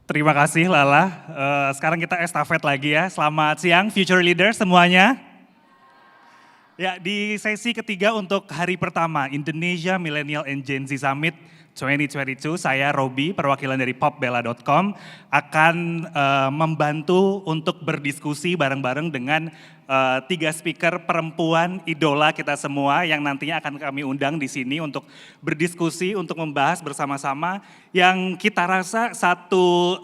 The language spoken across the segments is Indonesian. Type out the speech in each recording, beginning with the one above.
Terima kasih Lala. Sekarang kita estafet lagi ya. Selamat siang Future Leader semuanya. Ya, di sesi ketiga untuk hari pertama Indonesia Millennial and Gen Z Summit 2022, saya Robi, perwakilan dari popbella.com, akan membantu untuk berdiskusi bareng-bareng dengan tiga speaker perempuan idola kita semua yang nantinya akan kami undang di sini untuk berdiskusi, untuk membahas bersama-sama yang kita rasa satu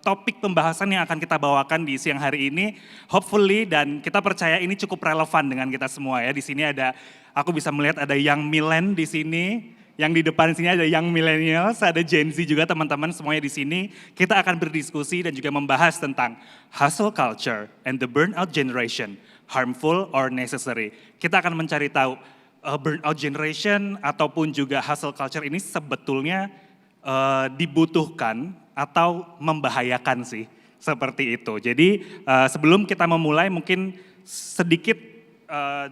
topik pembahasan yang akan kita bawakan di siang hari ini, hopefully dan kita percaya ini cukup relevan dengan kita semua ya. Di sini ada, aku bisa melihat ada Young Millen di sini. Yang di depan sini ada Young Millennials, ada Gen Z juga teman-teman semuanya di sini. Kita akan berdiskusi dan juga membahas tentang hustle culture and the burnout generation, harmful or necessary. Kita akan mencari tahu burnout generation ataupun juga hustle culture ini sebetulnya dibutuhkan atau membahayakan sih, seperti itu. Jadi sebelum kita memulai mungkin sedikit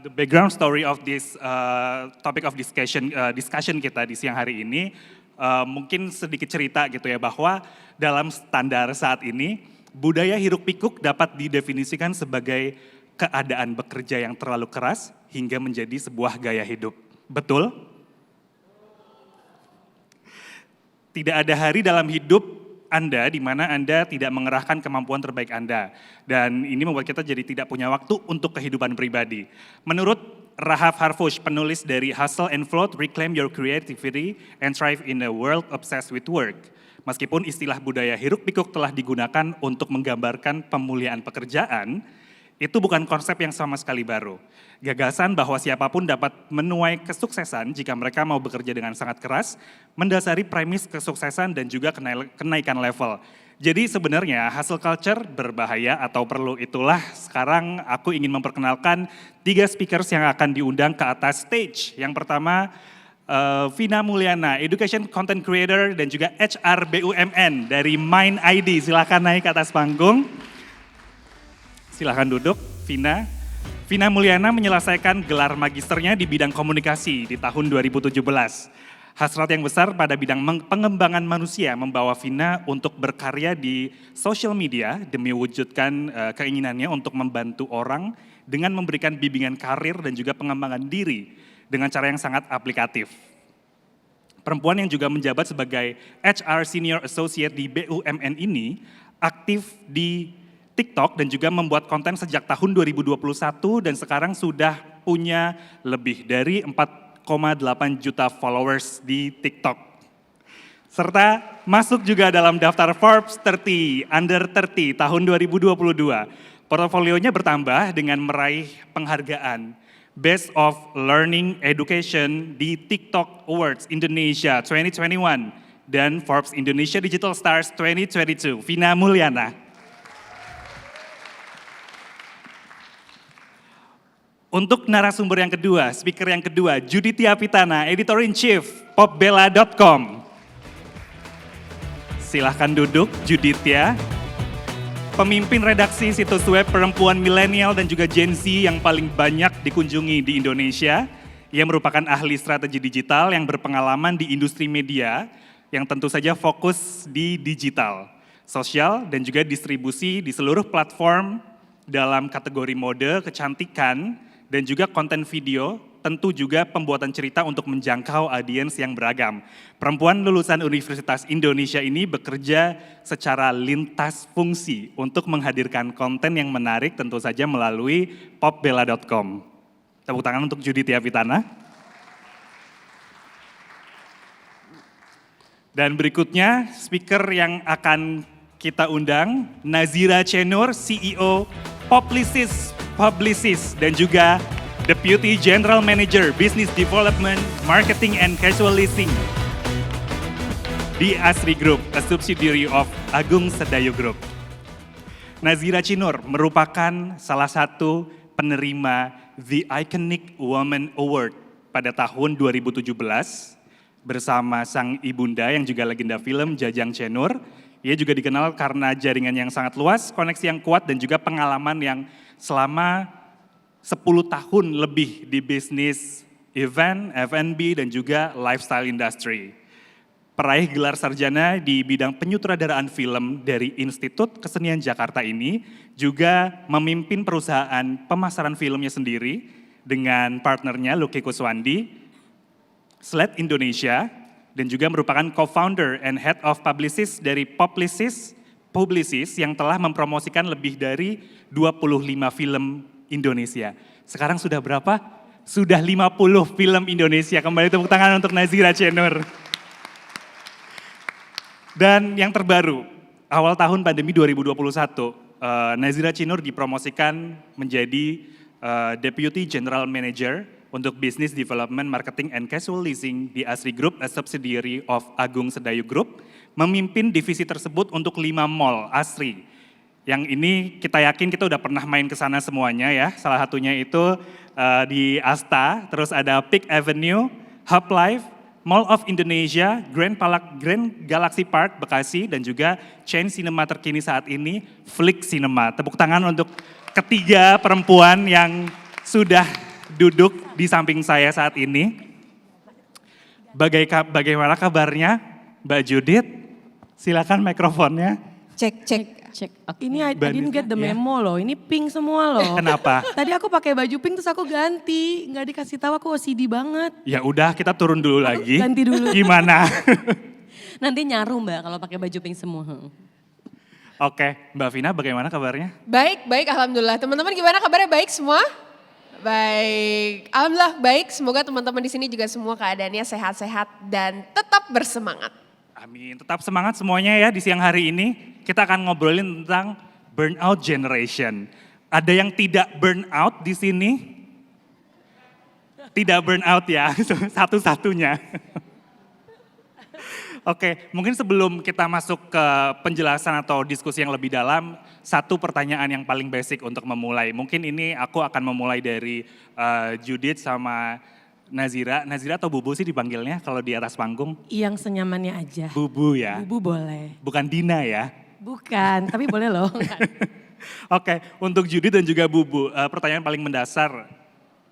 the background story of this topic of discussion kita di siang hari ini, mungkin sedikit cerita gitu ya, bahwa dalam standar saat ini budaya hiruk pikuk dapat didefinisikan sebagai keadaan bekerja yang terlalu keras hingga menjadi sebuah gaya hidup. Betul? Tidak ada hari dalam hidup Anda di mana Anda tidak mengerahkan kemampuan terbaik Anda. Dan ini membuat kita jadi tidak punya waktu untuk kehidupan pribadi. Menurut Rahaf Harfouch, penulis dari Hustle and Float, Reclaim Your Creativity and Thrive in a World Obsessed with Work. Meskipun istilah budaya hiruk pikuk telah digunakan untuk menggambarkan pemulihan pekerjaan, itu bukan konsep yang sama sekali baru. Gagasan bahwa siapapun dapat menuai kesuksesan jika mereka mau bekerja dengan sangat keras, mendasari premis kesuksesan dan juga kenaikan level. Jadi sebenarnya hustle culture berbahaya atau perlu, itulah sekarang aku ingin memperkenalkan tiga speakers yang akan diundang ke atas stage. Yang pertama, Vina Mulyana, Education Content Creator dan juga HR BUMN dari Mind ID. Silakan naik ke atas panggung. Silahkan duduk, Vina. Vina Mulyana menyelesaikan gelar magisternya di bidang komunikasi di tahun 2017. Hasrat yang besar pada bidang pengembangan manusia membawa Vina untuk berkarya di social media demi mewujudkan keinginannya untuk membantu orang dengan memberikan bimbingan karir dan juga pengembangan diri dengan cara yang sangat aplikatif. Perempuan yang juga menjabat sebagai HR Senior Associate di BUMN ini aktif di TikTok dan juga membuat konten sejak tahun 2021 dan sekarang sudah punya lebih dari 4,8 juta followers di TikTok. Serta masuk juga dalam daftar Forbes 30 Under 30 tahun 2022. Portofolionya bertambah dengan meraih penghargaan Best of Learning Education di TikTok Awards Indonesia 2021 dan Forbes Indonesia Digital Stars 2022. Vina Mulyana. Untuk narasumber yang kedua, speaker yang kedua, Judithia Pitana, Editor-in-Chief, popbella.com. Silahkan duduk, Judithia. Pemimpin redaksi situs web perempuan milenial dan juga Gen Z yang paling banyak dikunjungi di Indonesia. Ia merupakan ahli strategi digital yang berpengalaman di industri media, yang tentu saja fokus di digital, sosial, dan juga distribusi di seluruh platform dalam kategori mode, kecantikan, dan juga konten video, tentu juga pembuatan cerita untuk menjangkau audiens yang beragam. Perempuan lulusan Universitas Indonesia ini bekerja secara lintas fungsi untuk menghadirkan konten yang menarik tentu saja melalui popbella.com. Tepuk tangan untuk Judithia Pitana. Dan berikutnya speaker yang akan kita undang, Nazira Cenur, CEO Publicis dan juga Deputy General Manager Business Development, Marketing and Casual Leasing di Asri Group, a subsidiary of Agung Sedayo Group. Nazira Cenur merupakan salah satu penerima The Iconic Woman Award pada tahun 2017 bersama sang ibunda yang juga legenda film Jajang Cenur. Ia juga dikenal karena jaringan yang sangat luas, koneksi yang kuat dan juga pengalaman yang selama 10 tahun lebih di bisnis event, F&B dan juga lifestyle industry. peraih gelar sarjana di bidang penyutradaraan film dari Institut Kesenian Jakarta ini juga memimpin perusahaan pemasaran filmnya sendiri dengan partnernya Lucky Kuswandi, Sled Indonesia, dan juga merupakan co-founder and head of publicist dari Publicis yang telah mempromosikan lebih dari 25 film Indonesia. Sekarang sudah berapa? Sudah 50 film Indonesia. Kembali tepuk tangan untuk Nazira Cenur. Dan yang terbaru, awal tahun pandemi 2021, Nazira Cenur dipromosikan menjadi Deputy General Manager untuk Business Development, Marketing, and Casual Leasing di Asri Group, a subsidiary of Agung Sedayu Group, memimpin divisi tersebut untuk 5 mall Asri. Yang ini kita yakin kita udah pernah main ke sana semuanya ya, salah satunya itu di Asta, terus ada Peak Avenue, Hub Life, Mall of Indonesia, Grand Galaxy Park Bekasi, dan juga chain cinema terkini saat ini, Flick Cinema. Tepuk tangan untuk ketiga perempuan yang sudah duduk di samping saya saat ini. Bagaimana kabarnya Mbak Judith? Silakan mikrofonnya. Cek. Okay. Ini I didn't get the memo loh, ini pink semua loh. Kenapa? Tadi aku pakai baju pink terus aku ganti, nggak dikasih tahu, aku OCD banget. Ya udah kita turun dulu lagi. Ganti dulu. Gimana? Nanti nyaru Mbak kalau pakai baju pink semua. Oke, Mbak Vina bagaimana kabarnya? Baik, alhamdulillah. Teman-teman gimana kabarnya, baik semua? Baik, alhamdulillah baik. Semoga teman-teman di sini juga semua keadaannya sehat-sehat dan tetap bersemangat. Amin, tetap semangat semuanya ya di siang hari ini. Kita akan ngobrolin tentang burnout generation. Ada yang tidak burnout di sini? Tidak burnout ya, satu-satunya. Oke, mungkin sebelum kita masuk ke penjelasan atau diskusi yang lebih dalam, satu pertanyaan yang paling basic untuk memulai. Mungkin ini aku akan memulai dari Judith sama Nazira. Nazira atau Bubu sih dipanggilnya kalau di atas panggung? Yang senyamannya aja. Bubu ya? Bubu boleh. Bukan Dina ya? Bukan, tapi boleh loh. Oke, untuk Judith dan juga Bubu, pertanyaan paling mendasar,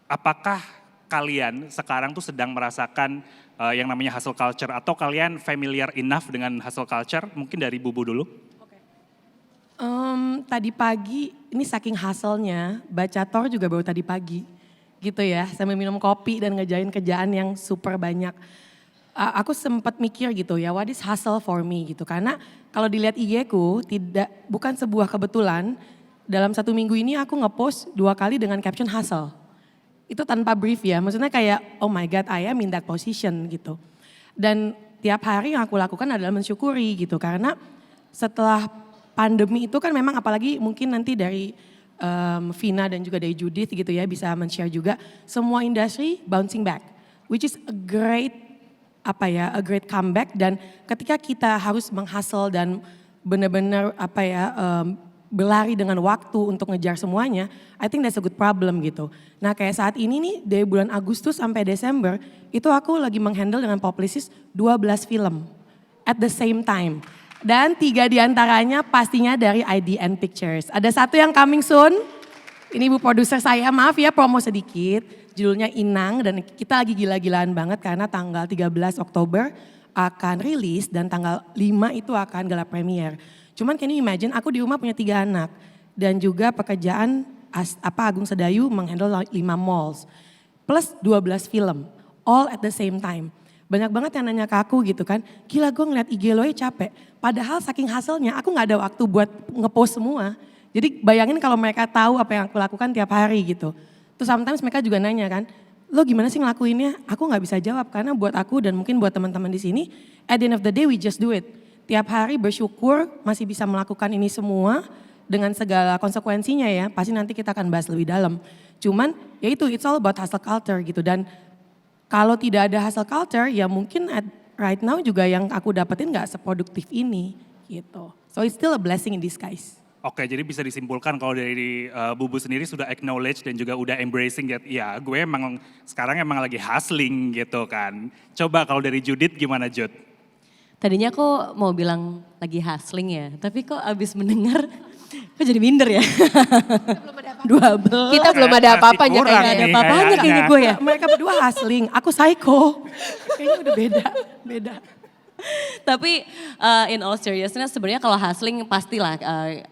apakah kalian sekarang tuh sedang merasakan yang namanya hustle culture atau kalian familiar enough dengan hustle culture? Mungkin dari Bubu dulu. Tadi pagi, ini saking hustle-nya, baca Tor juga baru tadi pagi. Gitu ya, sambil minum kopi dan ngejain kerjaan yang super banyak. Aku sempat mikir gitu ya, what is hustle for me gitu. Karena kalau dilihat IG ku, bukan sebuah kebetulan, dalam 1 minggu ini aku ngepost 2 kali dengan caption hustle. Itu tanpa brief ya, maksudnya kayak oh my god I am in that position gitu. Dan tiap hari yang aku lakukan adalah mensyukuri gitu. Karena setelah pandemi itu kan memang apalagi mungkin nanti dari Vina dan juga dari Judith gitu ya bisa men-share juga. Semua industri bouncing back, which is a great comeback. Dan ketika kita harus menghustle dan benar-benar berlari dengan waktu untuk ngejar semuanya, I think that's a good problem gitu. Nah kayak saat ini nih dari bulan Agustus sampai Desember, itu aku lagi menghandle dengan Publicis 12 film at the same time. Dan 3 diantaranya pastinya dari IDN Pictures. Ada 1 yang coming soon, ini Bu produser saya, maaf ya promo sedikit. Judulnya Inang dan kita lagi gila-gilaan banget karena tanggal 13 Oktober akan rilis dan tanggal 5 itu akan gala premier. Cuman can you imagine aku di rumah punya 3 anak dan juga pekerjaan Agung Sedayu menghandle 5 malls plus 12 film all at the same time. Banyak banget yang nanya ke aku gitu kan, gila gue ngeliat IG lo capek. Padahal saking hasilnya aku gak ada waktu buat ngepost semua. Jadi bayangin kalau mereka tahu apa yang aku lakukan tiap hari gitu. Terus sometimes mereka juga nanya kan, lo gimana sih ngelakuinnya? Aku gak bisa jawab karena buat aku dan mungkin buat teman-teman di sini, at the end of the day we just do it. Tiap hari bersyukur masih bisa melakukan ini semua dengan segala konsekuensinya ya. Pasti nanti kita akan bahas lebih dalam. Cuman ya itu, it's all about hustle culture gitu. Dan kalau tidak ada hustle culture ya mungkin right now juga yang aku dapetin gak seproduktif ini gitu. So it's still a blessing in disguise. Oke, jadi bisa disimpulkan kalau dari Bubu sendiri sudah acknowledge dan juga udah embracing that ya gue emang sekarang emang lagi hustling gitu kan. Coba kalau dari Judith gimana Jud? Tadinya aku mau bilang lagi hustling ya, tapi kok abis mendengar kok jadi minder ya. Kita belum ada apa-apanya kurang kayaknya. nih Ada apa-apanya kayaknya. kayaknya gue ya. Mereka berdua hustling, aku psycho. Kayaknya udah beda. Tapi in all seriousness sebenarnya kalau hustling pastilah.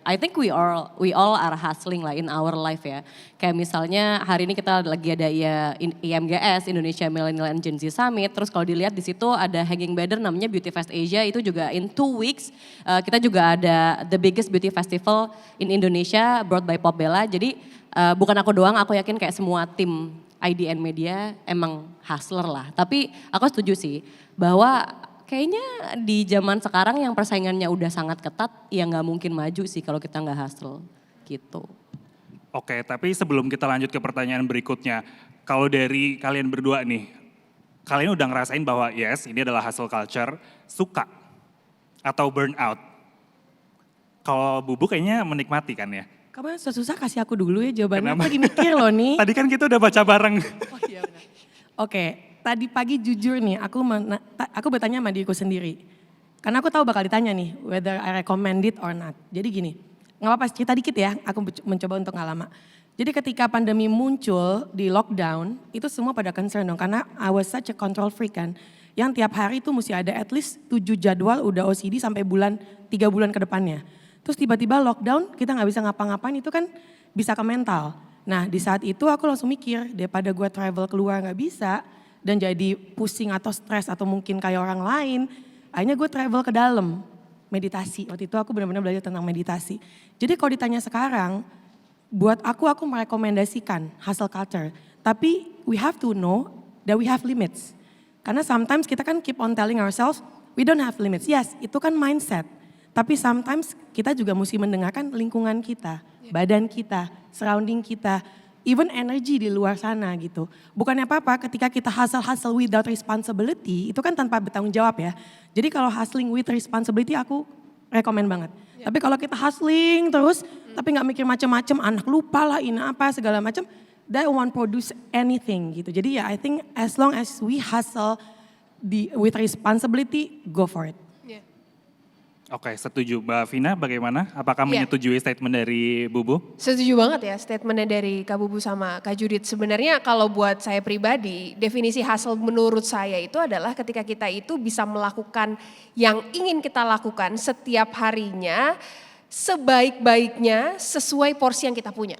I think we all are hustling lah in our life ya. Kayak misalnya hari ini kita lagi ada IMGS Indonesia Millennial and Gen Z Summit. Terus kalau dilihat di situ ada hanging banner namanya Beauty Fest Asia, itu juga in 2 weeks. Kita juga ada the biggest beauty festival in Indonesia brought by Popbella. Jadi bukan aku doang, aku yakin kayak semua tim IDN Media emang hustler lah. Tapi aku setuju sih bahwa kayaknya di zaman sekarang yang persaingannya udah sangat ketat, ya nggak mungkin maju sih kalau kita nggak hustle gitu. Oke, tapi sebelum kita lanjut ke pertanyaan berikutnya, kalau dari kalian berdua nih, kalian udah ngerasain bahwa yes, ini adalah hustle culture, suka atau burn out? Kalau Bubu kayaknya menikmati kan ya? Kamu susah kasih aku dulu ya jawabannya, Kenapa? aku lagi mikir loh nih. Tadi kan kita udah baca bareng. Oh iya benar. Oke, tadi pagi jujur nih, aku bertanya sama diriku sendiri. Karena aku tahu bakal ditanya nih, whether I recommend it or not. Jadi gini, nggak apa-apa cerita dikit ya, aku mencoba untuk nggak lama. Jadi ketika pandemi muncul di lockdown, itu semua pada concern dong. Karena I was such a control freak kan. Yang tiap hari itu mesti ada at least 7 jadwal udah OCD sampai 3 bulan ke depannya. Terus tiba-tiba lockdown, kita nggak bisa ngapa-ngapain, itu kan bisa ke mental. Nah di saat itu aku langsung mikir, daripada gue travel keluar nggak bisa, dan jadi pusing atau stres atau mungkin kayak orang lain, akhirnya gue travel ke dalam, meditasi. Waktu itu aku benar-benar belajar tentang meditasi. Jadi kalau ditanya sekarang, buat aku merekomendasikan hustle culture. Tapi we have to know that we have limits. Karena sometimes kita kan keep on telling ourselves, we don't have limits. Yes, itu kan mindset. Tapi sometimes kita juga mesti mendengarkan lingkungan kita, badan kita, surrounding kita, even energy di luar sana gitu. Bukannya apa-apa ketika kita hustle without responsibility, itu kan tanpa bertanggung jawab ya. Jadi kalau hustling with responsibility aku rekomen banget. Tapi kalau kita hustling terus, tapi gak mikir macam-macam, anak lupa lah, ini apa, segala macam, that won't produce anything gitu. Jadi ya I think as long as we hustle with responsibility, go for it. Oke, setuju. Mbak Vina bagaimana? Apakah menyetujui statement dari Bubu? Setuju banget ya statementnya dari Kak Bubu sama Kak Judith. Sebenarnya kalau buat saya pribadi, definisi hustle menurut saya itu adalah ketika kita itu bisa melakukan yang ingin kita lakukan setiap harinya sebaik-baiknya sesuai porsi yang kita punya.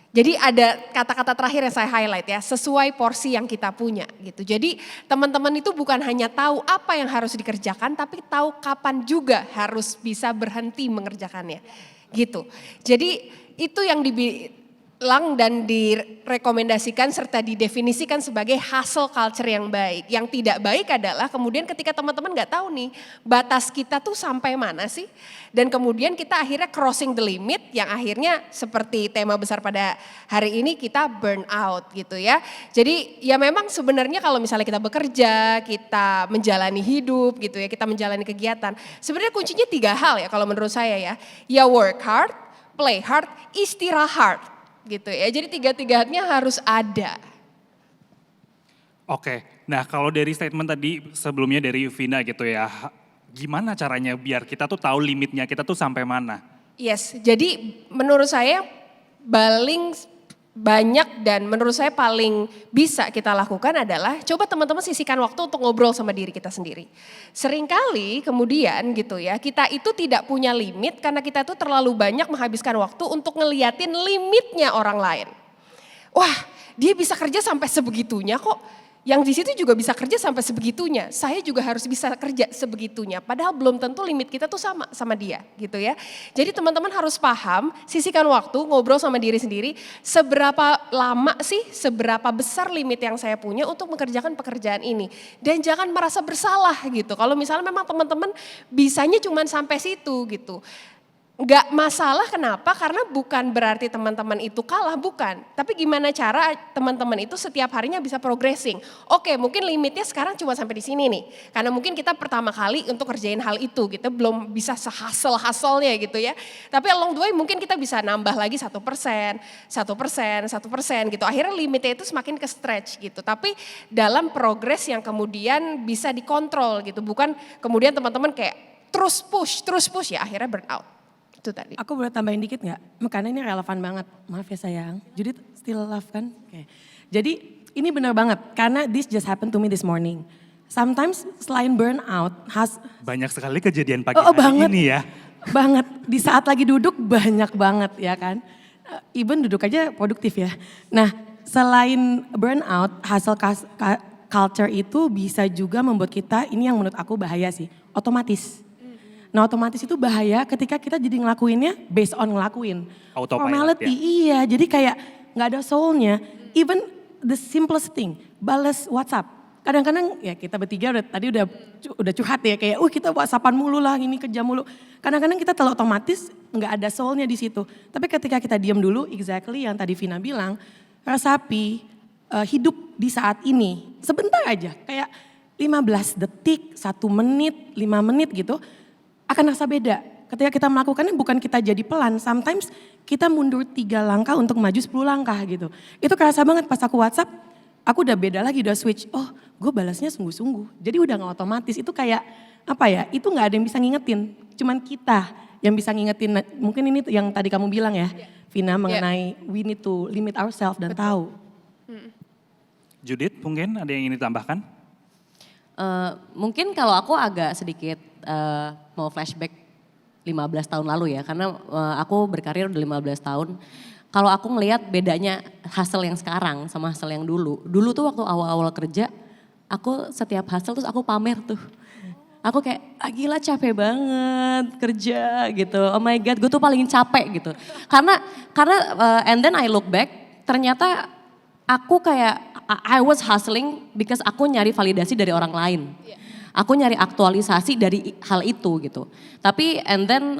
Jadi ada kata-kata terakhir yang saya highlight ya, sesuai porsi yang kita punya gitu. Jadi teman-teman itu bukan hanya tahu apa yang harus dikerjakan, tapi tahu kapan juga harus bisa berhenti mengerjakannya gitu. Jadi itu yang dibilang dan direkomendasikan serta didefinisikan sebagai hustle culture yang baik. Yang tidak baik adalah kemudian ketika teman-teman gak tahu nih batas kita tuh sampai mana sih. Dan kemudian kita akhirnya crossing the limit yang akhirnya seperti tema besar pada hari ini kita burn out gitu ya. Jadi ya memang sebenarnya kalau misalnya kita bekerja, kita menjalani hidup gitu ya, kita menjalani kegiatan. Sebenarnya kuncinya 3 hal ya kalau menurut saya ya. Ya work hard, play hard, istirahat gitu ya. Jadi 3-3-nya harus ada. Oke, nah kalau dari statement tadi sebelumnya dari Vina gitu ya, gimana caranya biar kita tuh tahu limitnya kita tuh sampai mana? Yes, jadi menurut saya paling banyak dan menurut saya paling bisa kita lakukan adalah coba teman-teman sisihkan waktu untuk ngobrol sama diri kita sendiri. Seringkali kemudian gitu ya, kita itu tidak punya limit karena kita tuh terlalu banyak menghabiskan waktu untuk ngeliatin limitnya orang lain. Wah, dia bisa kerja sampai sebegitunya kok. Yang di situ juga bisa kerja sampai sebegitunya. Saya juga harus bisa kerja sebegitunya. Padahal belum tentu limit kita tuh sama dia gitu ya. Jadi teman-teman harus paham, sisihkan waktu, ngobrol sama diri sendiri. Seberapa lama sih, seberapa besar limit yang saya punya untuk mengerjakan pekerjaan ini. Dan jangan merasa bersalah gitu. Kalau misalnya memang teman-teman bisanya cuma sampai situ gitu. Enggak masalah kenapa? Karena bukan berarti teman-teman itu kalah, bukan. Tapi gimana cara teman-teman itu setiap harinya bisa progressing. Oke, mungkin limitnya sekarang cuma sampai di sini nih. Karena mungkin kita pertama kali untuk kerjain hal itu, kita belum bisa sehasel-haselnya gitu ya. Tapi along the way mungkin kita bisa nambah lagi 1%, 1% gitu. Akhirnya limitnya itu semakin ke stretch gitu. Tapi dalam progress yang kemudian bisa dikontrol gitu. Bukan kemudian teman-teman kayak terus push ya akhirnya burn out. Itu tadi. Aku boleh tambahin dikit gak? Karena ini relevan banget. Maaf ya sayang. Judith still love kan? Oke. Jadi ini benar banget. Karena this just happened to me this morning. sometimes selain burnout, Banyak sekali kejadian pagi oh, hari banget. ini ya. Banget, di saat lagi duduk banyak banget ya kan. Even duduk aja produktif ya. Nah selain burnout, culture itu bisa juga membuat kita, ini yang menurut aku bahaya sih, otomatis. Nah otomatis itu bahaya ketika kita jadi ngelakuinnya based on ngelakuin. Autopilot, Formality, iya jadi kayak gak ada soulnya. Even the simplest thing, balas WhatsApp. Kadang-kadang ya kita bertiga tadi udah curhat ya kayak kita WhatsAppan mulu lah, ini kerja mulu. Kadang-kadang kita terlalu otomatis nggak ada soulnya di situ. Tapi ketika kita diam dulu, exactly yang tadi Vina bilang, resapi hidup di saat ini sebentar aja, kayak 15 detik, 1 menit, 5 menit gitu, akan rasa beda. Ketika kita melakukannya bukan kita jadi pelan, sometimes kita mundur 3 langkah untuk maju 10 langkah gitu. Itu kerasa banget pas aku WhatsApp, aku udah beda lagi, udah switch, oh gue balasnya sungguh-sungguh. Jadi udah gak otomatis, itu kayak apa ya, itu gak ada yang bisa ngingetin, cuman kita yang bisa ngingetin. Mungkin ini yang tadi kamu bilang ya, Vina, mengenai we need to limit ourselves dan tahu. Judith mungkin ada yang ingin ditambahkan? Mungkin kalau aku agak sedikit mau flashback 15 tahun lalu ya, karena aku berkarir udah 15 tahun. Kalau aku ngelihat bedanya hustle yang sekarang sama hustle yang dulu. Dulu tuh waktu awal-awal kerja, aku setiap hustle terus aku pamer tuh. Aku kayak, gila capek banget kerja gitu. Oh my God, gue tuh paling capek gitu. Karena and then I look back, ternyata aku kayak I was hustling because aku nyari validasi dari orang lain. Aku nyari aktualisasi dari hal itu gitu. Tapi and then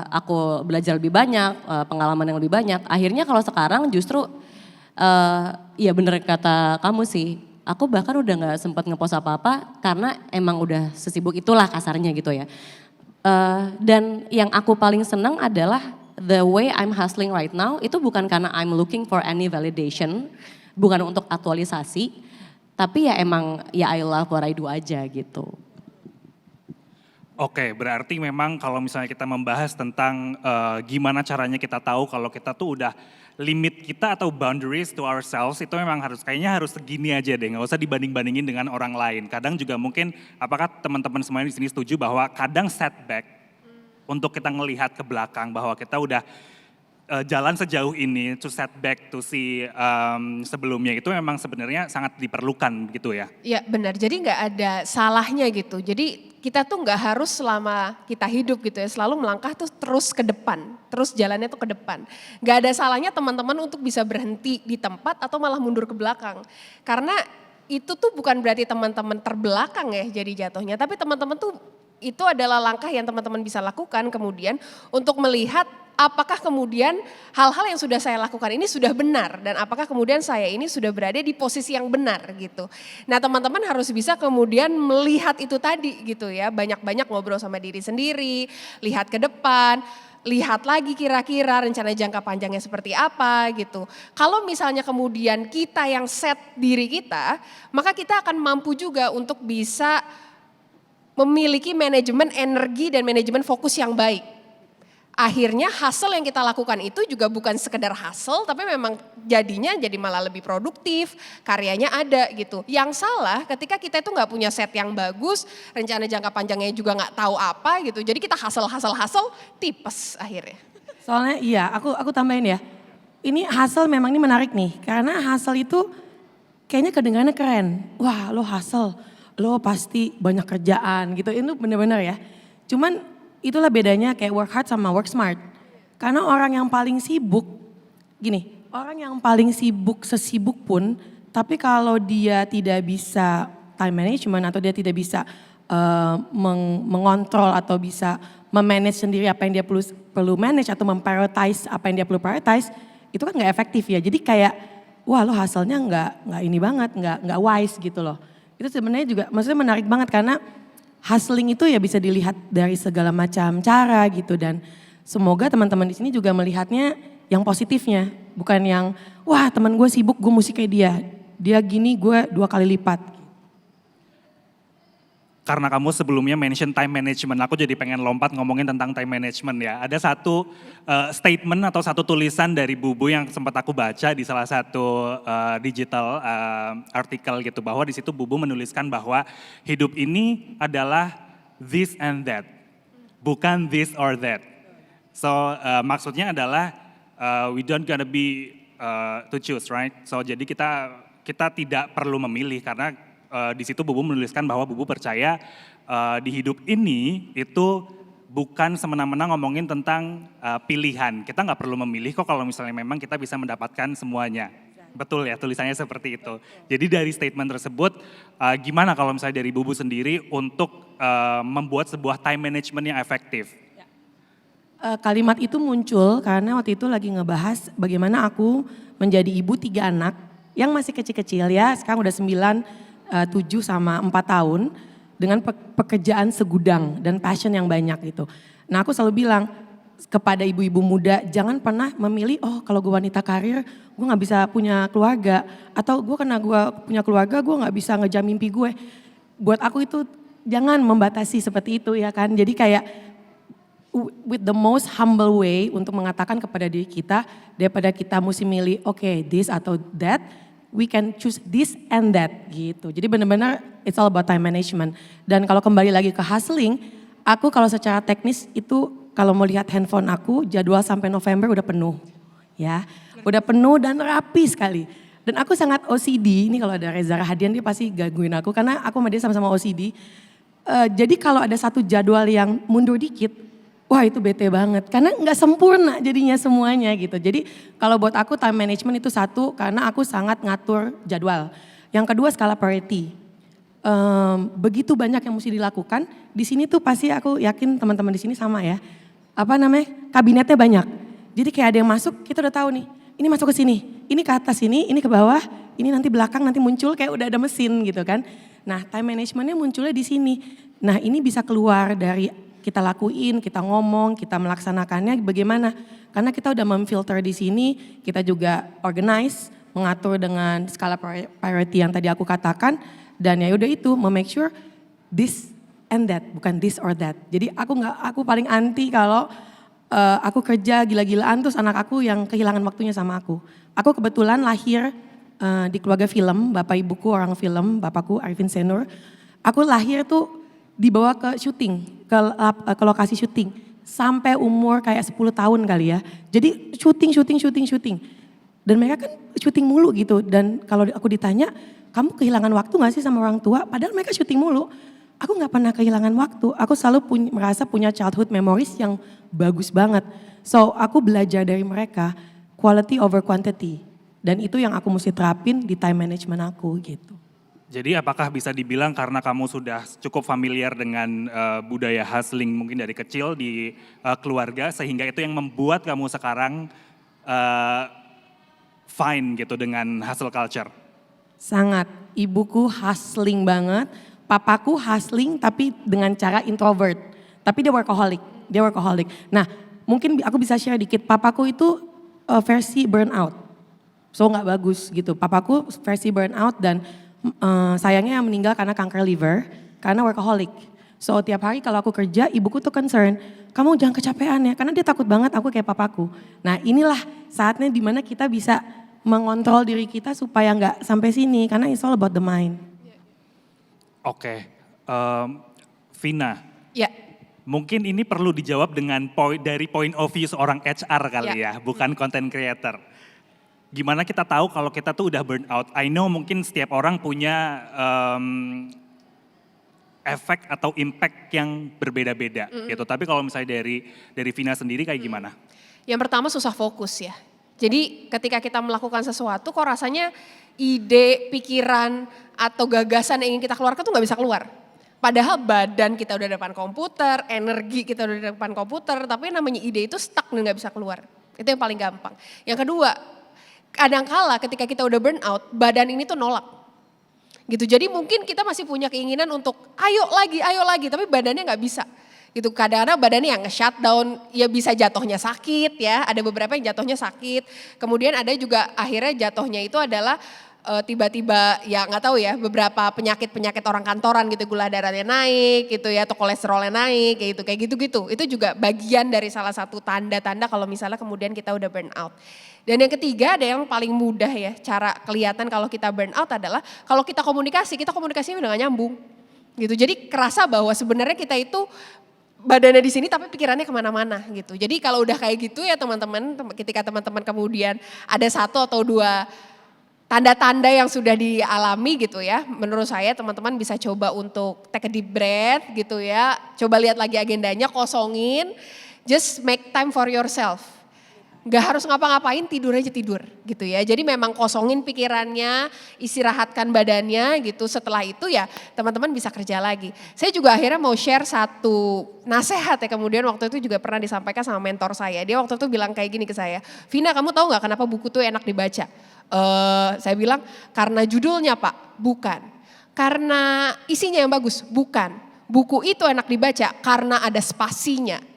aku belajar lebih banyak, pengalaman yang lebih banyak. Akhirnya kalau sekarang justru ya bener kata kamu sih. Aku bahkan udah gak sempat ngepost apa-apa karena emang udah sesibuk itulah kasarnya gitu ya. Dan yang aku paling seneng adalah the way I'm hustling right now itu bukan karena I'm looking for any validation, bukan untuk aktualisasi, tapi ya emang ya I love what I do aja gitu. Oke, berarti memang kalau misalnya kita membahas tentang gimana caranya kita tahu kalau kita tuh udah limit kita atau boundaries to ourselves itu memang kayaknya harus segini aja deh, nggak usah dibanding-bandingin dengan orang lain. Kadang juga mungkin, apakah teman-teman semuanya di sini setuju bahwa kadang setback untuk kita ngelihat ke belakang bahwa kita udah jalan sejauh ini, to set back to see sebelumnya itu memang sebenarnya sangat diperlukan gitu ya. Iya benar, jadi nggak ada salahnya gitu. Jadi kita tuh nggak harus selama kita hidup gitu ya, selalu melangkah tuh terus ke depan, terus jalannya tuh ke depan. Nggak ada salahnya teman-teman untuk bisa berhenti di tempat atau malah mundur ke belakang. Karena itu tuh bukan berarti teman-teman terbelakang ya jadi jatuhnya, tapi teman-teman tuh itu adalah langkah yang teman-teman bisa lakukan kemudian untuk melihat apakah kemudian hal-hal yang sudah saya lakukan ini sudah benar dan apakah kemudian saya ini sudah berada di posisi yang benar gitu. Nah teman-teman harus bisa kemudian melihat itu tadi gitu ya, banyak-banyak ngobrol sama diri sendiri, lihat ke depan, lihat lagi kira-kira rencana jangka panjangnya seperti apa gitu. Kalau misalnya kemudian kita yang set diri kita, maka kita akan mampu juga untuk bisa memiliki manajemen energi dan manajemen fokus yang baik. Akhirnya hustle yang kita lakukan itu juga bukan sekedar hustle, tapi memang jadinya jadi malah lebih produktif, karyanya ada gitu. Yang salah ketika kita itu nggak punya set yang bagus, rencana jangka panjangnya juga nggak tahu apa gitu. Jadi kita hustle, tipes akhirnya. Soalnya iya, aku tambahin ya. Ini hustle memang ini menarik nih, karena hustle itu kayaknya kedengarannya keren. Wah lo hustle, lo pasti banyak kerjaan gitu, itu bener-bener ya. Cuman itulah bedanya kayak work hard sama work smart. Karena orang yang paling sibuk, gini, orang yang paling sibuk sesibuk pun, tapi kalau dia tidak bisa time management atau dia tidak bisa mengontrol atau bisa memanage sendiri apa yang dia perlu manage atau memprioritize apa yang dia perlu prioritize, itu kan gak efektif ya. Jadi kayak, wah lo hasilnya nggak ini banget, nggak wise gitu loh. Itu sebenarnya juga, maksudnya menarik banget karena hustling itu ya bisa dilihat dari segala macam cara gitu dan semoga teman-teman di sini juga melihatnya yang positifnya, bukan yang wah teman gue sibuk gue mesti kayak dia gini gue 2 kali lipat. karena kamu sebelumnya mention time management, aku jadi pengen lompat ngomongin tentang time management ya. Ada satu statement atau satu tulisan dari Bubu yang sempat aku baca di salah satu digital artikel gitu, bahwa di situ Bubu menuliskan bahwa hidup ini adalah this and that, bukan this or that. So maksudnya adalah we don't gonna be to choose, right? So jadi kita tidak perlu memilih karena di situ Bubu menuliskan bahwa Bubu percaya di hidup ini itu bukan semena-mena ngomongin tentang pilihan. Kita nggak perlu memilih kok kalau misalnya memang kita bisa mendapatkan semuanya. Betul ya, tulisannya seperti itu. Jadi dari statement tersebut, gimana kalau misalnya dari Bubu sendiri untuk membuat sebuah time management yang efektif? Kalimat itu muncul karena waktu itu lagi ngebahas bagaimana aku menjadi ibu 3 anak yang masih kecil-kecil ya, sekarang udah 9, 7 sama 4 tahun dengan pekerjaan segudang dan passion yang banyak gitu. Nah aku selalu bilang kepada ibu-ibu muda, jangan pernah memilih, oh kalau gue wanita karir, gue gak bisa punya keluarga. Atau gue karena gue punya keluarga, gue gak bisa ngejar mimpi gue. Buat aku itu jangan membatasi seperti itu ya kan. Jadi kayak with the most humble way untuk mengatakan kepada diri kita, daripada kita mesti milih, okay, this atau that, we can choose this and that gitu. Jadi benar-benar it's all about time management. Dan kalau kembali lagi ke hustling, aku kalau secara teknis itu kalau mau lihat handphone aku jadwal sampai November udah penuh. Ya, udah penuh dan rapi sekali. Dan aku sangat OCD, ini kalau ada Reza Rahadian dia pasti gangguin aku karena aku sama dia sama-sama OCD. Jadi kalau ada satu jadwal yang mundur dikit, wah itu bete banget karena nggak sempurna jadinya semuanya gitu. Jadi kalau buat aku time management itu satu karena aku sangat ngatur jadwal. Yang kedua skala priority. Begitu banyak yang mesti dilakukan. Di sini tuh pasti aku yakin teman-teman di sini sama ya. Kabinetnya banyak. Jadi kayak ada yang masuk kita udah tahu nih. Ini masuk ke sini, ini ke atas ini ke bawah, ini nanti belakang nanti muncul kayak udah ada mesin gitu kan. Nah time managementnya munculnya di sini. Nah ini bisa keluar dari kita lakuin, kita ngomong, kita melaksanakannya bagaimana. Karena kita udah memfilter di sini, kita juga organize, mengatur dengan skala priority yang tadi aku katakan. Dan ya udah itu, make sure this and that, bukan this or that. Jadi aku paling anti kalau aku kerja gila-gilaan terus anak aku yang kehilangan waktunya sama aku. Aku kebetulan lahir di keluarga film, bapak ibuku orang film, bapakku Arifin Senur. Aku lahir tuh dibawa ke syuting, ke lokasi syuting sampai umur kayak 10 tahun kali ya. Jadi syuting. Dan mereka kan syuting mulu gitu. Dan kalau aku ditanya, kamu kehilangan waktu gak sih sama orang tua? Padahal mereka syuting mulu. Aku gak pernah kehilangan waktu. Aku selalu merasa punya childhood memories yang bagus banget. So aku belajar dari mereka quality over quantity. Dan itu yang aku mesti terapin di time management aku gitu. Jadi apakah bisa dibilang karena kamu sudah cukup familiar dengan budaya hustling mungkin dari kecil di keluarga sehingga itu yang membuat kamu sekarang fine gitu dengan hustle culture? Sangat, ibuku hustling banget, papaku hustling tapi dengan cara introvert. Tapi dia workaholic. Nah mungkin aku bisa share dikit, papaku itu versi burnout. So gak bagus gitu, papaku versi burnout dan sayangnya meninggal karena kanker liver, karena workaholic. So tiap hari kalau aku kerja, ibuku tuh concern, kamu jangan kecapean ya, karena dia takut banget aku kayak papaku. Nah inilah saatnya dimana kita bisa mengontrol diri kita supaya nggak sampai sini, karena it's all about the mind. Oke, Vina. Ya. Mungkin ini perlu dijawab dengan dari point of view seorang HR kali ya, bukan content creator. Gimana kita tahu kalau kita tuh udah burn out? I know mungkin setiap orang punya efek atau impact yang berbeda-beda gitu. Tapi kalau misalnya dari Vina sendiri kayak gimana? Yang pertama susah fokus ya. Jadi ketika kita melakukan sesuatu kok rasanya ide, pikiran atau gagasan yang ingin kita keluarkan tuh gak bisa keluar. Padahal badan kita udah depan komputer, energi kita udah depan komputer, tapi namanya ide itu stuck dan gak bisa keluar. Itu yang paling gampang. Yang kedua, kadangkala ketika kita udah burn out, badan ini tuh nolak. Gitu. Jadi mungkin kita masih punya keinginan untuk ayo lagi, tapi badannya nggak bisa. Gitu. Kadang-kadang badannya yang nge-shutdown, ya bisa jatuhnya sakit ya. Ada beberapa yang jatuhnya sakit. Kemudian ada juga akhirnya jatuhnya itu adalah tiba-tiba ya nggak tahu ya beberapa penyakit orang kantoran gitu, gula darahnya naik gitu ya, atau kolesterolnya naik kayak gitu-gitu. Itu juga bagian dari salah satu tanda-tanda kalau misalnya kemudian kita udah burn out. Dan yang ketiga ada yang paling mudah ya, cara kelihatan kalau kita burn out adalah kalau kita komunikasinya udah gak nyambung gitu. Jadi kerasa bahwa sebenarnya kita itu badannya di sini tapi pikirannya kemana-mana gitu. Jadi kalau udah kayak gitu ya teman-teman, ketika teman-teman kemudian ada satu atau dua tanda-tanda yang sudah dialami gitu ya, menurut saya teman-teman bisa coba untuk take a deep breath gitu ya. Coba lihat lagi agendanya, kosongin, just make time for yourself. Gak harus ngapa-ngapain, tidur aja tidur gitu ya. Jadi memang kosongin pikirannya, istirahatkan badannya gitu. Setelah itu ya teman-teman bisa kerja lagi. Saya juga akhirnya mau share satu nasihat ya, kemudian waktu itu juga pernah disampaikan sama mentor saya. Dia waktu itu bilang kayak gini ke saya, Vina kamu tahu gak kenapa buku tuh enak dibaca? Saya bilang karena judulnya Pak, bukan. Karena isinya yang bagus, bukan. Buku itu enak dibaca karena ada spasinya.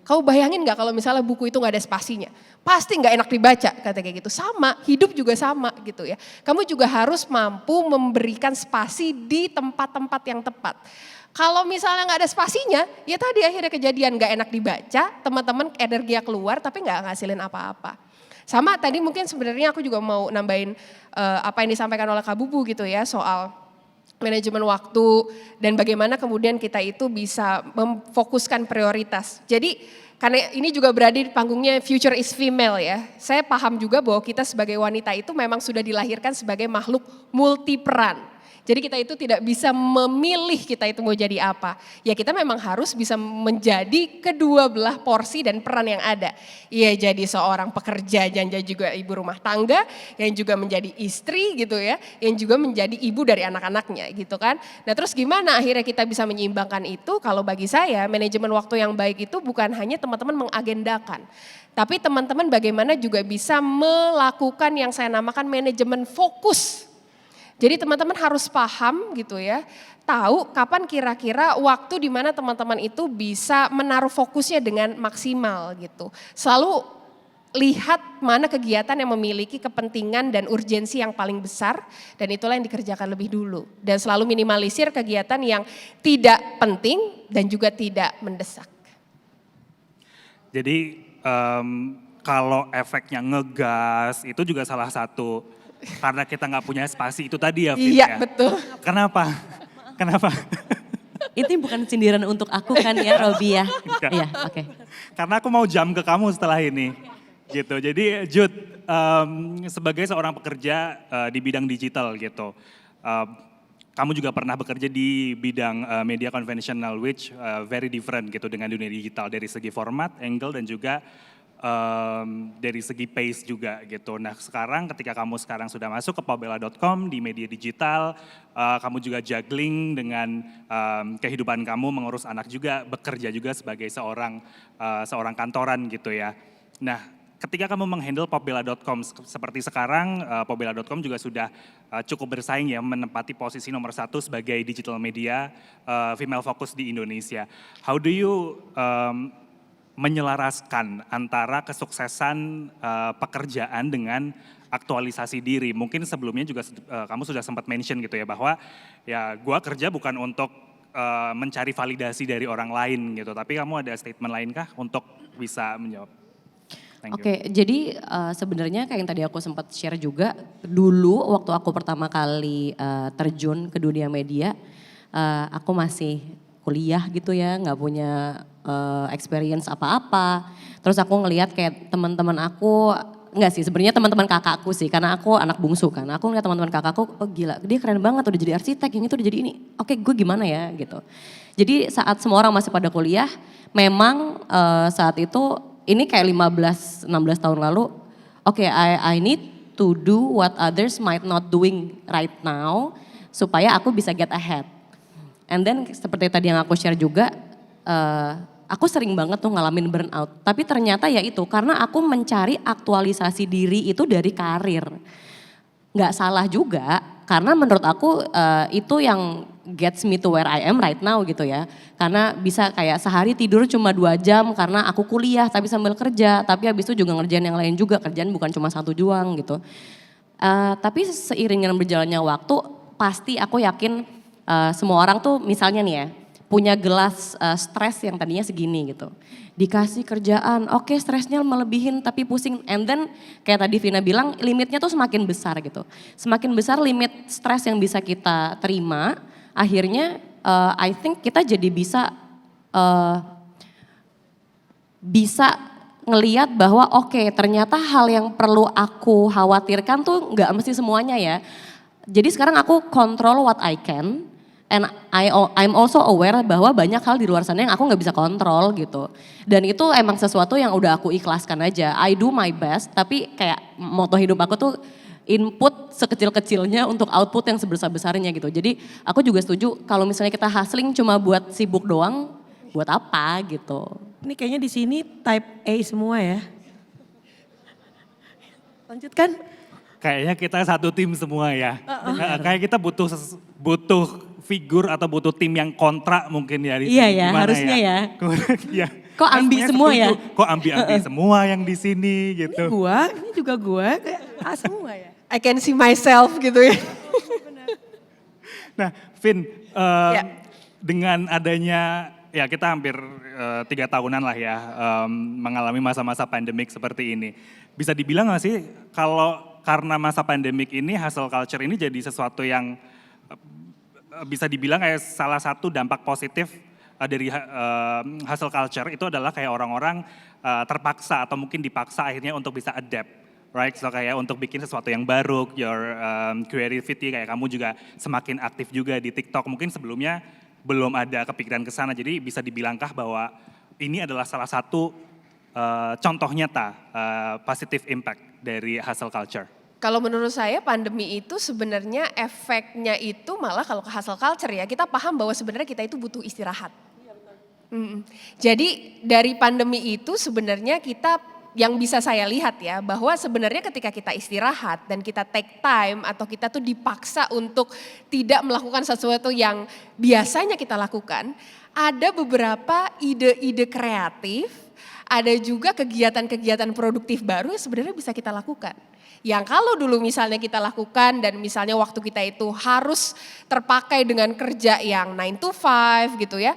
Kau bayangin gak kalau misalnya buku itu gak ada spasinya? Pasti gak enak dibaca, kata kayak gitu. Sama, hidup juga sama gitu ya. Kamu juga harus mampu memberikan spasi di tempat-tempat yang tepat. Kalau misalnya gak ada spasinya, ya tadi akhirnya kejadian gak enak dibaca, teman-teman energinya keluar tapi gak ngasilin apa-apa. Sama tadi mungkin sebenarnya aku juga mau nambahin apa yang disampaikan oleh Kak Bubu gitu ya, soal manajemen waktu dan bagaimana kemudian kita itu bisa memfokuskan prioritas. Jadi karena ini juga berada di panggungnya Future is Female ya. Saya paham juga bahwa kita sebagai wanita itu memang sudah dilahirkan sebagai makhluk multi peran. Jadi kita itu tidak bisa memilih kita itu mau jadi apa. Ya kita memang harus bisa menjadi kedua belah porsi dan peran yang ada. Iya jadi seorang pekerja dan juga ibu rumah tangga, yang juga menjadi istri gitu ya, yang juga menjadi ibu dari anak-anaknya gitu kan. Nah terus gimana akhirnya kita bisa menyeimbangkan itu? Kalau bagi saya manajemen waktu yang baik itu bukan hanya teman-teman mengagendakan. Tapi teman-teman bagaimana juga bisa melakukan yang saya namakan manajemen fokus. Jadi teman-teman harus paham gitu ya, tahu kapan kira-kira waktu di mana teman-teman itu bisa menaruh fokusnya dengan maksimal gitu. Selalu lihat mana kegiatan yang memiliki kepentingan dan urgensi yang paling besar dan itulah yang dikerjakan lebih dulu. Dan selalu minimalisir kegiatan yang tidak penting dan juga tidak mendesak. Jadi kalau efeknya ngegas itu juga salah satu. Karena kita nggak punya spasi itu tadi ya Fit Iya ya? betul. Kenapa? Kenapa? Itu bukan sindiran untuk aku kan ya Robi ya? Enggak. Iya oke. Karena aku mau jam ke kamu setelah ini. Gitu. Jadi Jud, sebagai seorang pekerja di bidang digital gitu. Kamu juga pernah bekerja di bidang media konvensional which very different gitu dengan dunia digital. Dari segi format, angle dan juga dari segi pace juga gitu. Nah sekarang ketika kamu sekarang sudah masuk ke pobela.com di media digital, kamu juga juggling dengan kehidupan kamu, mengurus anak juga, bekerja juga sebagai seorang kantoran gitu ya. Nah ketika kamu menghandle pobela.com seperti sekarang, pobela.com juga sudah cukup bersaing ya, menempati posisi nomor 1 sebagai digital media female focus di Indonesia. How do you menyelaraskan antara kesuksesan pekerjaan dengan aktualisasi diri? Mungkin sebelumnya juga kamu sudah sempat mention gitu ya, bahwa ya gua kerja bukan untuk mencari validasi dari orang lain gitu, tapi kamu ada statement lain kah untuk bisa menjawab? Oke, jadi sebenarnya kayak yang tadi aku sempat share juga, dulu waktu aku pertama kali terjun ke dunia media, aku masih kuliah gitu ya, nggak punya experience apa-apa. Terus aku ngelihat kayak teman-teman aku, enggak sih sebenarnya teman-teman kakakku sih, karena aku anak bungsu kan. Aku ngeliat teman-teman kakakku, oh gila dia keren banget udah jadi arsitek, yang itu udah jadi ini. Oke gue gimana ya gitu. Jadi saat semua orang masih pada kuliah, memang saat itu ini kayak 15-16 tahun lalu, oke, I need to do what others might not doing right now supaya aku bisa get ahead. And then seperti tadi yang aku share juga, aku sering banget tuh ngalamin burnout. Tapi ternyata ya itu karena aku mencari aktualisasi diri itu dari karir. Nggak salah juga karena menurut aku itu yang gets me to where I am right now gitu ya. Karena bisa kayak sehari tidur cuma 2 jam karena aku kuliah tapi sambil kerja. Tapi habis itu juga ngerjain yang lain juga, kerjaan bukan cuma satu doang gitu. Tapi seiring dengan berjalannya waktu, pasti aku yakin semua orang tuh misalnya nih ya, punya gelas stres yang tadinya segini gitu. Dikasih kerjaan, oke stresnya melebihin tapi pusing. And then kayak tadi Vina bilang limitnya tuh semakin besar gitu. Semakin besar limit stres yang bisa kita terima, akhirnya I think kita jadi bisa ngeliat bahwa oke, ternyata hal yang perlu aku khawatirkan tuh nggak mesti semuanya ya. Jadi sekarang aku control what I can and I'm also aware bahwa banyak hal di luar sana yang aku nggak bisa kontrol gitu. Dan itu emang sesuatu yang udah aku ikhlaskan aja. I do my best, tapi kayak moto hidup aku tuh input sekecil-kecilnya untuk output yang sebesar-besarnya gitu. Jadi aku juga setuju kalau misalnya kita hustling cuma buat sibuk doang, buat apa gitu. Ini kayaknya di sini type A semua ya. Lanjutkan. Kayaknya kita satu tim semua ya. Kayak kita butuh figur atau butuh tim yang kontra mungkin ya. Iya ya, harusnya ya. Iya. Kok ambi semua ya? Kok ambi-ambi semua yang di sini gitu. Ini juga gua, kayak A semua ya. I can see myself gitu ya. Nah, Vin, dengan adanya ya kita hampir 3 tahunan lah ya mengalami masa-masa pandemik seperti ini. Bisa dibilang gak sih kalau karena masa pandemik ini hustle culture ini jadi sesuatu yang bisa dibilang kayak salah satu dampak positif dari hustle culture itu adalah kayak orang-orang terpaksa atau mungkin dipaksa akhirnya untuk bisa adapt, right? So kayak untuk bikin sesuatu yang baru, your creativity kayak kamu juga semakin aktif juga di TikTok. Mungkin sebelumnya belum ada kepikiran ke sana, jadi bisa dibilangkah bahwa ini adalah salah satu contoh nyata positive impact dari hustle culture? Kalau menurut saya pandemi itu sebenarnya efeknya itu malah kalau ke hustle culture ya, kita paham bahwa sebenarnya kita itu butuh istirahat. Jadi dari pandemi itu sebenarnya kita yang bisa saya lihat ya, bahwa sebenarnya ketika kita istirahat dan kita take time atau kita tuh dipaksa untuk tidak melakukan sesuatu yang biasanya kita lakukan, ada beberapa ide-ide kreatif, ada juga kegiatan-kegiatan produktif baru yang sebenarnya bisa kita lakukan. Yang kalau dulu misalnya kita lakukan dan misalnya waktu kita itu harus terpakai dengan kerja yang 9 to 5 gitu ya,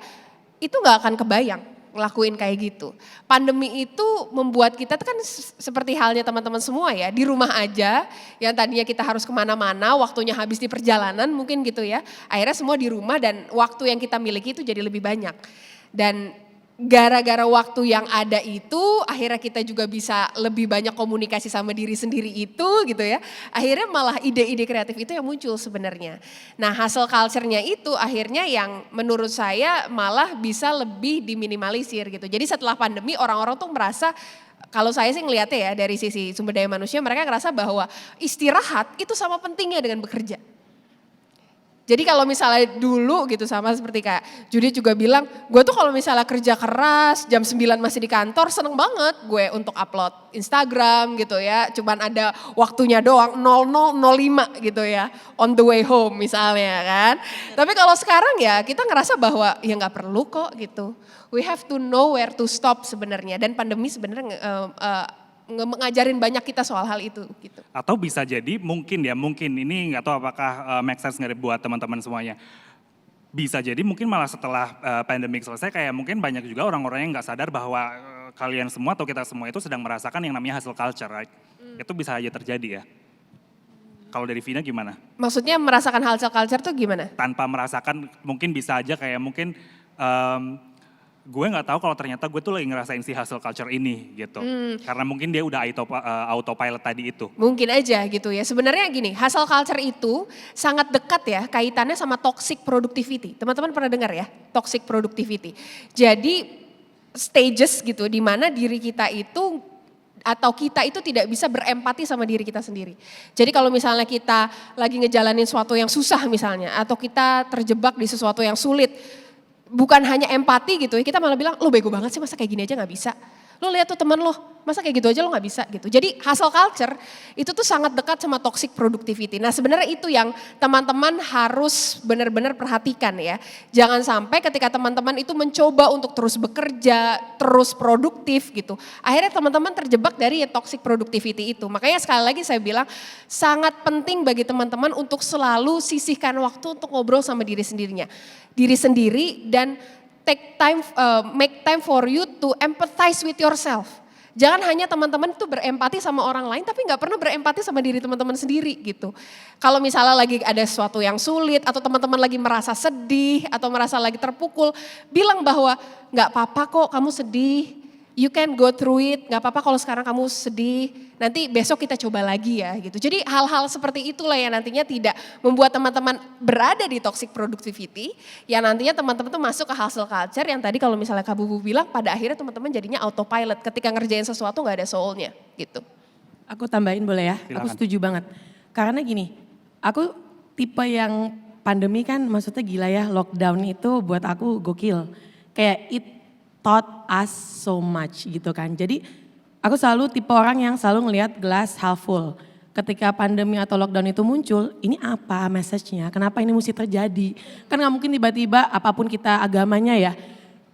itu gak akan kebayang ngelakuin kayak gitu. Pandemi itu membuat kita kan seperti halnya teman-teman semua ya, di rumah aja yang tadinya kita harus kemana-mana, waktunya habis di perjalanan mungkin gitu ya. Akhirnya semua di rumah dan waktu yang kita miliki itu jadi lebih banyak. Dan gara-gara waktu yang ada itu akhirnya kita juga bisa lebih banyak komunikasi sama diri sendiri itu gitu ya. Akhirnya malah ide-ide kreatif itu yang muncul sebenarnya. Nah hustle culture-nya itu akhirnya yang menurut saya malah bisa lebih diminimalisir gitu. Jadi setelah pandemi orang-orang tuh merasa, kalau saya sih ngeliatnya ya dari sisi sumber daya manusia, mereka ngerasa bahwa istirahat itu sama pentingnya dengan bekerja. Jadi kalau misalnya dulu gitu sama seperti kayak Judit juga bilang, gue tuh kalau misalnya kerja keras jam 9 masih di kantor seneng banget gue untuk upload Instagram gitu ya. Cuman ada waktunya doang 00:05 gitu ya, on the way home misalnya kan. Tapi kalau sekarang ya kita ngerasa bahwa ya gak perlu kok gitu. We have to know where to stop sebenarnya, dan pandemi sebenarnya ngajarin banyak kita soal hal itu gitu. Atau bisa jadi mungkin ini nggak tahu apakah make sense nggak buat teman-teman semuanya. Bisa jadi mungkin malah setelah pandemik selesai kayak mungkin banyak juga orang-orang yang nggak sadar bahwa kalian semua atau kita semua itu sedang merasakan yang namanya hustle culture, right? Itu bisa aja terjadi ya. Kalau dari Vina gimana? Maksudnya merasakan hustle culture tuh gimana? Tanpa merasakan mungkin bisa aja kayak mungkin gue nggak tahu kalau ternyata gue tuh lagi ngerasain si hustle culture ini gitu. Karena mungkin dia udah autopilot tadi itu. Mungkin aja gitu ya. Sebenarnya gini, hustle culture itu sangat dekat ya kaitannya sama toxic productivity. Teman-teman pernah dengar ya, toxic productivity. Jadi stages gitu di mana diri kita itu atau kita itu tidak bisa berempati sama diri kita sendiri. Jadi kalau misalnya kita lagi ngejalanin sesuatu yang susah misalnya, atau kita terjebak di sesuatu yang sulit, bukan hanya empati gitu ya, kita malah bilang lo bego banget sih masa kayak gini aja gak bisa. Lo lihat tuh temen lo masa kayak gitu aja lo gak bisa gitu. Jadi hustle culture itu tuh sangat dekat sama toxic productivity. Nah sebenarnya itu yang teman-teman harus benar-benar perhatikan ya. Jangan sampai ketika teman-teman itu mencoba untuk terus bekerja, terus produktif gitu. Akhirnya teman-teman terjebak dari toxic productivity itu. Makanya sekali lagi saya bilang sangat penting bagi teman-teman untuk selalu sisihkan waktu untuk ngobrol sama diri sendiri dan make time for you to empathize with yourself. Jangan hanya teman-teman itu berempati sama orang lain tapi gak pernah berempati sama diri teman-teman sendiri gitu. Kalau misalnya lagi ada sesuatu yang sulit atau teman-teman lagi merasa sedih atau merasa lagi terpukul, bilang bahwa gak apa-apa kok kamu sedih, you can go through it, gak apa-apa kalau sekarang kamu sedih, nanti besok kita coba lagi ya gitu. Jadi hal-hal seperti itulah yang nantinya tidak membuat teman-teman berada di toxic productivity, yang nantinya teman-teman tuh masuk ke hustle culture yang tadi kalau misalnya Kak Bubu bilang pada akhirnya teman-teman jadinya autopilot ketika ngerjain sesuatu gak ada soulnya gitu. Aku tambahin boleh ya? Silakan. Aku setuju banget. Karena gini, aku tipe yang pandemi kan maksudnya gila ya, lockdown itu buat aku gokil. Kayak it taught us so much gitu kan. Jadi aku selalu tipe orang yang selalu ngelihat glass half full. Ketika pandemi atau lockdown itu muncul, ini apa message-nya? Kenapa ini mesti terjadi? Kan gak mungkin tiba-tiba apapun kita agamanya ya.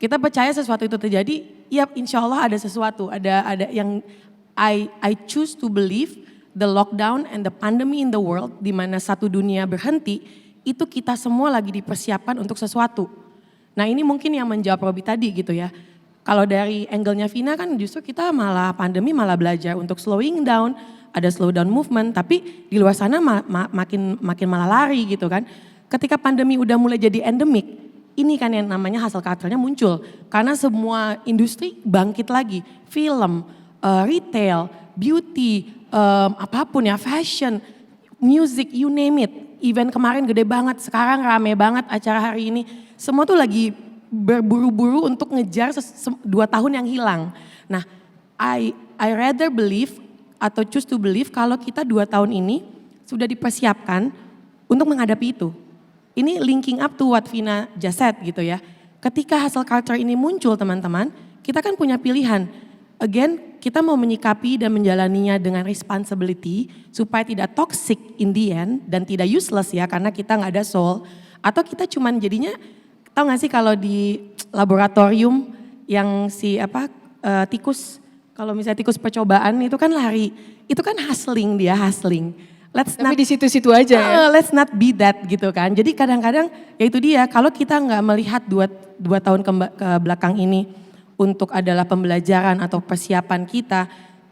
Kita percaya sesuatu itu terjadi, ya insya Allah ada sesuatu. Ada yang I choose to believe the lockdown and the pandemic in the world, di mana satu dunia berhenti, itu kita semua lagi dipersiapkan untuk sesuatu. Nah ini mungkin yang menjawab Robi tadi gitu ya. Kalau dari angle-nya Vina kan justru kita malah pandemi malah belajar untuk slowing down, ada slow down movement, tapi di luar sana makin malah lari gitu kan. Ketika pandemi udah mulai jadi endemik, ini kan yang namanya hustle culture-nya muncul. Karena semua industri bangkit lagi, film, retail, beauty, apapun ya, fashion, music, you name it. Event kemarin gede banget, sekarang rame banget acara hari ini. Semua tuh lagi berburu-buru untuk ngejar 2 tahun yang hilang. Nah, I rather believe atau choose to believe kalau kita 2 tahun ini sudah dipersiapkan untuk menghadapi itu. Ini linking up to what Vina just said gitu ya. Ketika hustle culture ini muncul teman-teman, kita kan punya pilihan. Again, kita mau menyikapi dan menjalaninya dengan responsibility supaya tidak toxic in the end dan tidak useless ya karena kita nggak ada soul. Atau kita cuman jadinya, tahu nggak sih kalau di laboratorium yang tikus, kalau misalnya tikus percobaan itu kan lari, itu kan hustling dia hustling. Tapi di situ-situ aja ya. Let's not be that gitu kan. Jadi kadang-kadang ya itu dia, kalau kita nggak melihat 2 tahun ke belakang ini untuk adalah pembelajaran atau persiapan kita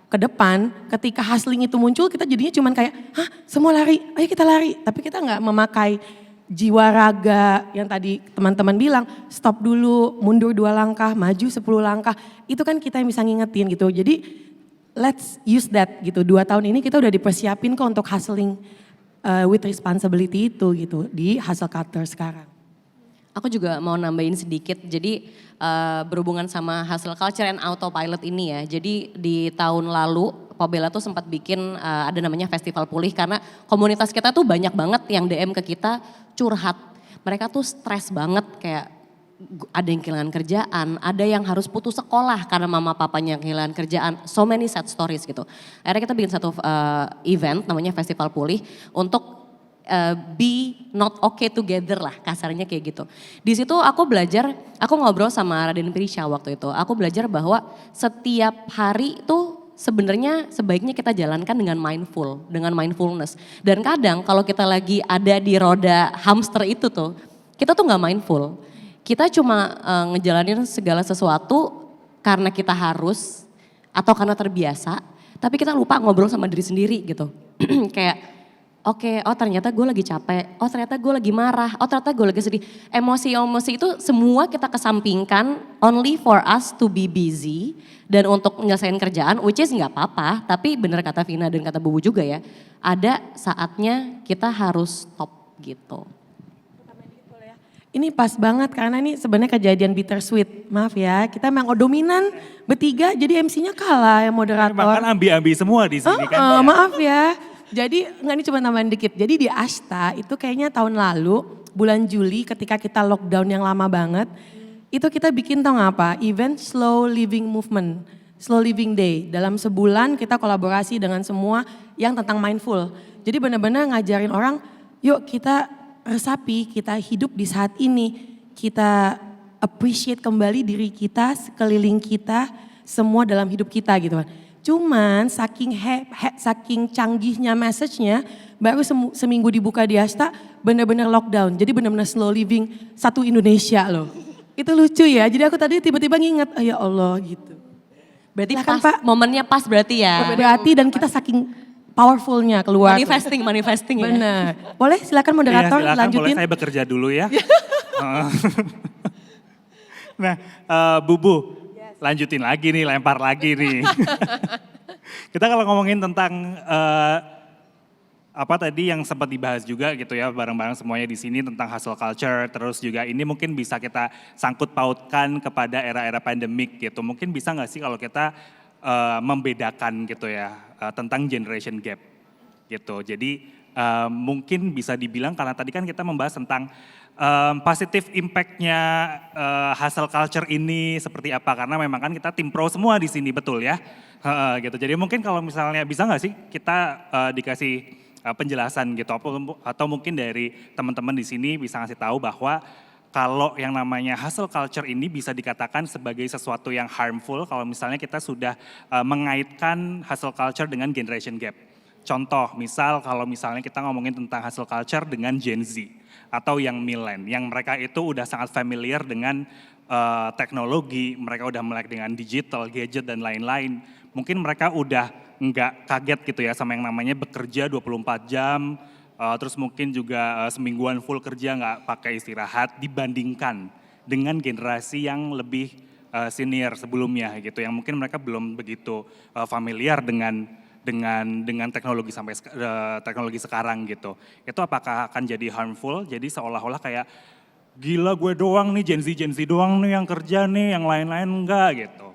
ke depan, ketika hustling itu muncul kita jadinya cuman kayak, hah semua lari, ayo kita lari. Tapi kita nggak memakai jiwa raga yang tadi teman-teman bilang, stop dulu, mundur 2 langkah, maju 10 langkah. Itu kan kita yang bisa ngingetin gitu. Jadi let's use that gitu. 2 tahun ini kita udah dipersiapin kok untuk hustling with responsibility itu gitu di hustle culture sekarang. Aku juga mau nambahin sedikit, jadi berhubungan sama hustle culture and autopilot ini ya. Jadi di tahun lalu Pobela tuh sempat bikin ada namanya festival pulih karena komunitas kita tuh banyak banget yang DM ke kita curhat. Mereka tuh stres banget kayak ada yang kehilangan kerjaan, ada yang harus putus sekolah karena mama papanya kehilangan kerjaan. So many sad stories gitu. Akhirnya kita bikin satu event namanya festival pulih untuk be not okay together lah kasarnya kayak gitu. Di situ aku belajar, aku ngobrol sama Raden Pirisha waktu itu. Aku belajar bahwa setiap hari itu sebenarnya sebaiknya kita jalankan dengan mindfulness. Dan kadang kalau kita lagi ada di roda hamster itu tuh, kita tuh nggak mindful. Kita cuma ngejalanin segala sesuatu karena kita harus atau karena terbiasa, tapi kita lupa ngobrol sama diri sendiri gitu. Kayak oke, oh ternyata gue lagi capek, oh ternyata gue lagi marah, oh ternyata gue lagi sedih. Emosi-emosi itu semua kita kesampingkan only for us to be busy dan untuk menyelesaikan kerjaan, which is gak apa-apa, tapi bener kata Vina dan kata Bubu juga ya, ada saatnya kita harus stop gitu. Ini pas banget karena ini sebenarnya kejadian bittersweet. Maaf ya, kita memang dominan bertiga jadi MC-nya kalah ya moderator. Bahkan ambi-ambi semua di sini kan. Ya. Maaf ya. Jadi enggak, ini cuma tambahan dikit. Jadi di Ashta itu kayaknya tahun lalu bulan Juli ketika kita lockdown yang lama banget. Itu kita bikin tau gak apa? Event slow living movement. Slow Living Day. Dalam sebulan kita kolaborasi dengan semua yang tentang mindful. Jadi benar-benar ngajarin orang, yuk kita resapi, kita hidup di saat ini. Kita appreciate kembali diri kita, sekeliling kita, semua dalam hidup kita gitu kan. Cuman saking canggihnya message-nya, baru seminggu dibuka di Asta benar-benar lockdown. Jadi benar-benar slow living satu Indonesia loh. Itu lucu ya, jadi aku tadi tiba-tiba nginget, oh ya Allah gitu. Berarti Silahkan, pas, Pak. momennya pas berarti ya. Berarti dan kita saking powerfulnya keluar. Manifesting ya. Benar. Boleh silakan moderator Silakan, lanjutin. boleh saya bekerja dulu ya. Nah, Bubu, lanjutin lagi nih, lempar lagi nih. Kita kalau ngomongin tentang apa tadi yang sempat dibahas juga gitu ya bareng-bareng semuanya di sini tentang hustle culture, terus juga ini mungkin bisa kita sangkut pautkan kepada era-era pandemik gitu. Mungkin bisa nggak sih kalau kita membedakan gitu ya tentang generation gap gitu. Jadi mungkin bisa dibilang karena tadi kan kita membahas tentang positif impact-nya hustle culture ini seperti apa, karena memang kan kita tim pro semua di sini, betul ya, gitu. Jadi mungkin kalau misalnya bisa nggak sih kita dikasih penjelasan gitu, atau mungkin dari teman-teman di sini bisa ngasih tahu bahwa kalau yang namanya hustle culture ini bisa dikatakan sebagai sesuatu yang harmful kalau misalnya kita sudah mengaitkan hustle culture dengan generation gap. Contoh, misal kalau misalnya kita ngomongin tentang hustle culture dengan Gen Z atau yang millen, yang mereka itu udah sangat familiar dengan teknologi, mereka udah melek dengan digital, gadget dan lain-lain. Mungkin mereka udah nggak kaget gitu ya sama yang namanya bekerja 24 jam, terus mungkin juga semingguan full kerja nggak pakai istirahat dibandingkan dengan generasi yang lebih senior sebelumnya gitu, yang mungkin mereka belum begitu familiar dengan teknologi sampai teknologi sekarang gitu. Itu apakah akan jadi harmful? Jadi seolah-olah kayak gila gue doang nih, Gen Z doang nih yang kerja nih, yang lain-lain enggak gitu.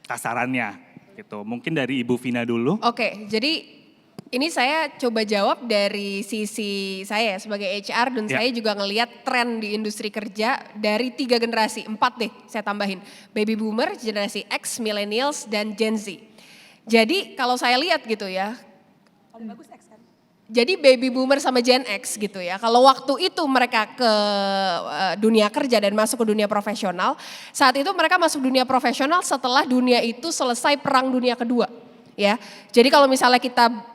Kasarannya gitu. Mungkin dari Ibu Vina dulu. Oke, jadi ini saya coba jawab dari sisi saya sebagai HR dan saya juga ngelihat tren di industri kerja dari 3 generasi, 4 deh saya tambahin. Baby Boomer, generasi X, Millennials, dan Gen Z. Jadi kalau saya lihat gitu ya, jadi Baby Boomer sama Gen X gitu ya, kalau waktu itu mereka ke dunia kerja dan masuk ke dunia profesional, saat itu mereka masuk dunia profesional setelah dunia itu selesai Perang Dunia Kedua. Ya, jadi kalau misalnya kita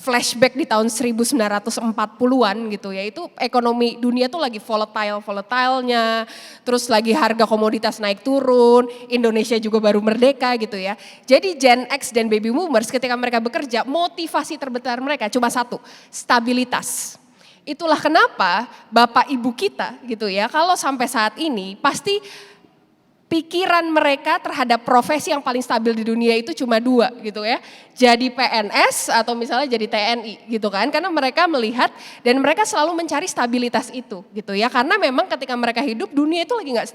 flashback di tahun 1940-an gitu ya, itu ekonomi dunia tuh lagi volatile-nya, terus lagi harga komoditas naik turun, Indonesia juga baru merdeka gitu ya. Jadi Gen X dan Baby Boomers ketika mereka bekerja, motivasi terbesar mereka cuma satu, stabilitas. Itulah kenapa Bapak Ibu kita gitu ya, kalau sampai saat ini pasti pikiran mereka terhadap profesi yang paling stabil di dunia itu cuma 2 gitu ya. Jadi PNS atau misalnya jadi TNI gitu kan. Karena mereka melihat dan mereka selalu mencari stabilitas itu gitu ya. Karena memang ketika mereka hidup dunia itu lagi gak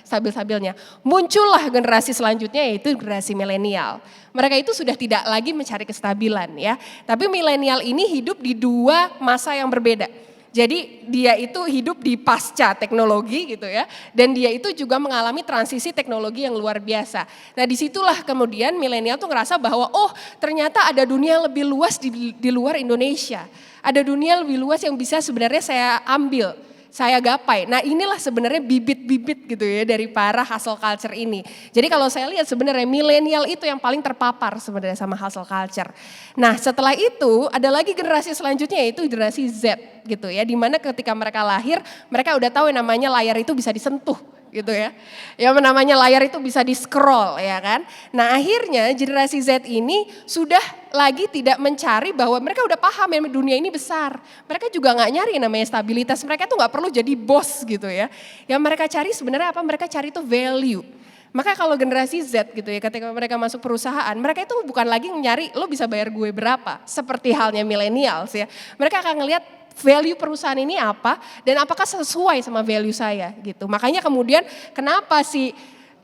stabil-stabilnya. Muncullah generasi selanjutnya yaitu generasi milenial. Mereka itu sudah tidak lagi mencari kestabilan ya. Tapi milenial ini hidup di 2 masa yang berbeda. Jadi dia itu hidup di pasca teknologi gitu ya, dan dia itu juga mengalami transisi teknologi yang luar biasa. Nah disitulah kemudian milenial tuh ngerasa bahwa oh ternyata ada dunia lebih luas di luar Indonesia. Ada dunia lebih luas yang bisa sebenarnya saya ambil, saya gapai. Nah inilah sebenarnya bibit-bibit gitu ya dari para hustle culture ini. Jadi kalau saya lihat sebenarnya milenial itu yang paling terpapar sebenarnya sama hustle culture. Nah setelah itu ada lagi generasi selanjutnya yaitu generasi Z gitu ya. Dimana ketika mereka lahir mereka udah tahu yang namanya layar itu bisa disentuh gitu ya. Yang namanya layar itu bisa di scroll ya kan. Nah akhirnya generasi Z ini sudah lagi tidak mencari bahwa mereka udah paham ya dunia ini besar. Mereka juga gak nyari namanya stabilitas, mereka tuh gak perlu jadi bos gitu ya. Yang mereka cari sebenarnya apa? Mereka cari itu value. Maka kalau generasi Z gitu ya ketika mereka masuk perusahaan, mereka itu bukan lagi nyari lo bisa bayar gue berapa. Seperti halnya millennials ya. Mereka akan ngelihat value perusahaan ini apa dan apakah sesuai sama value saya gitu. Makanya kemudian kenapa sih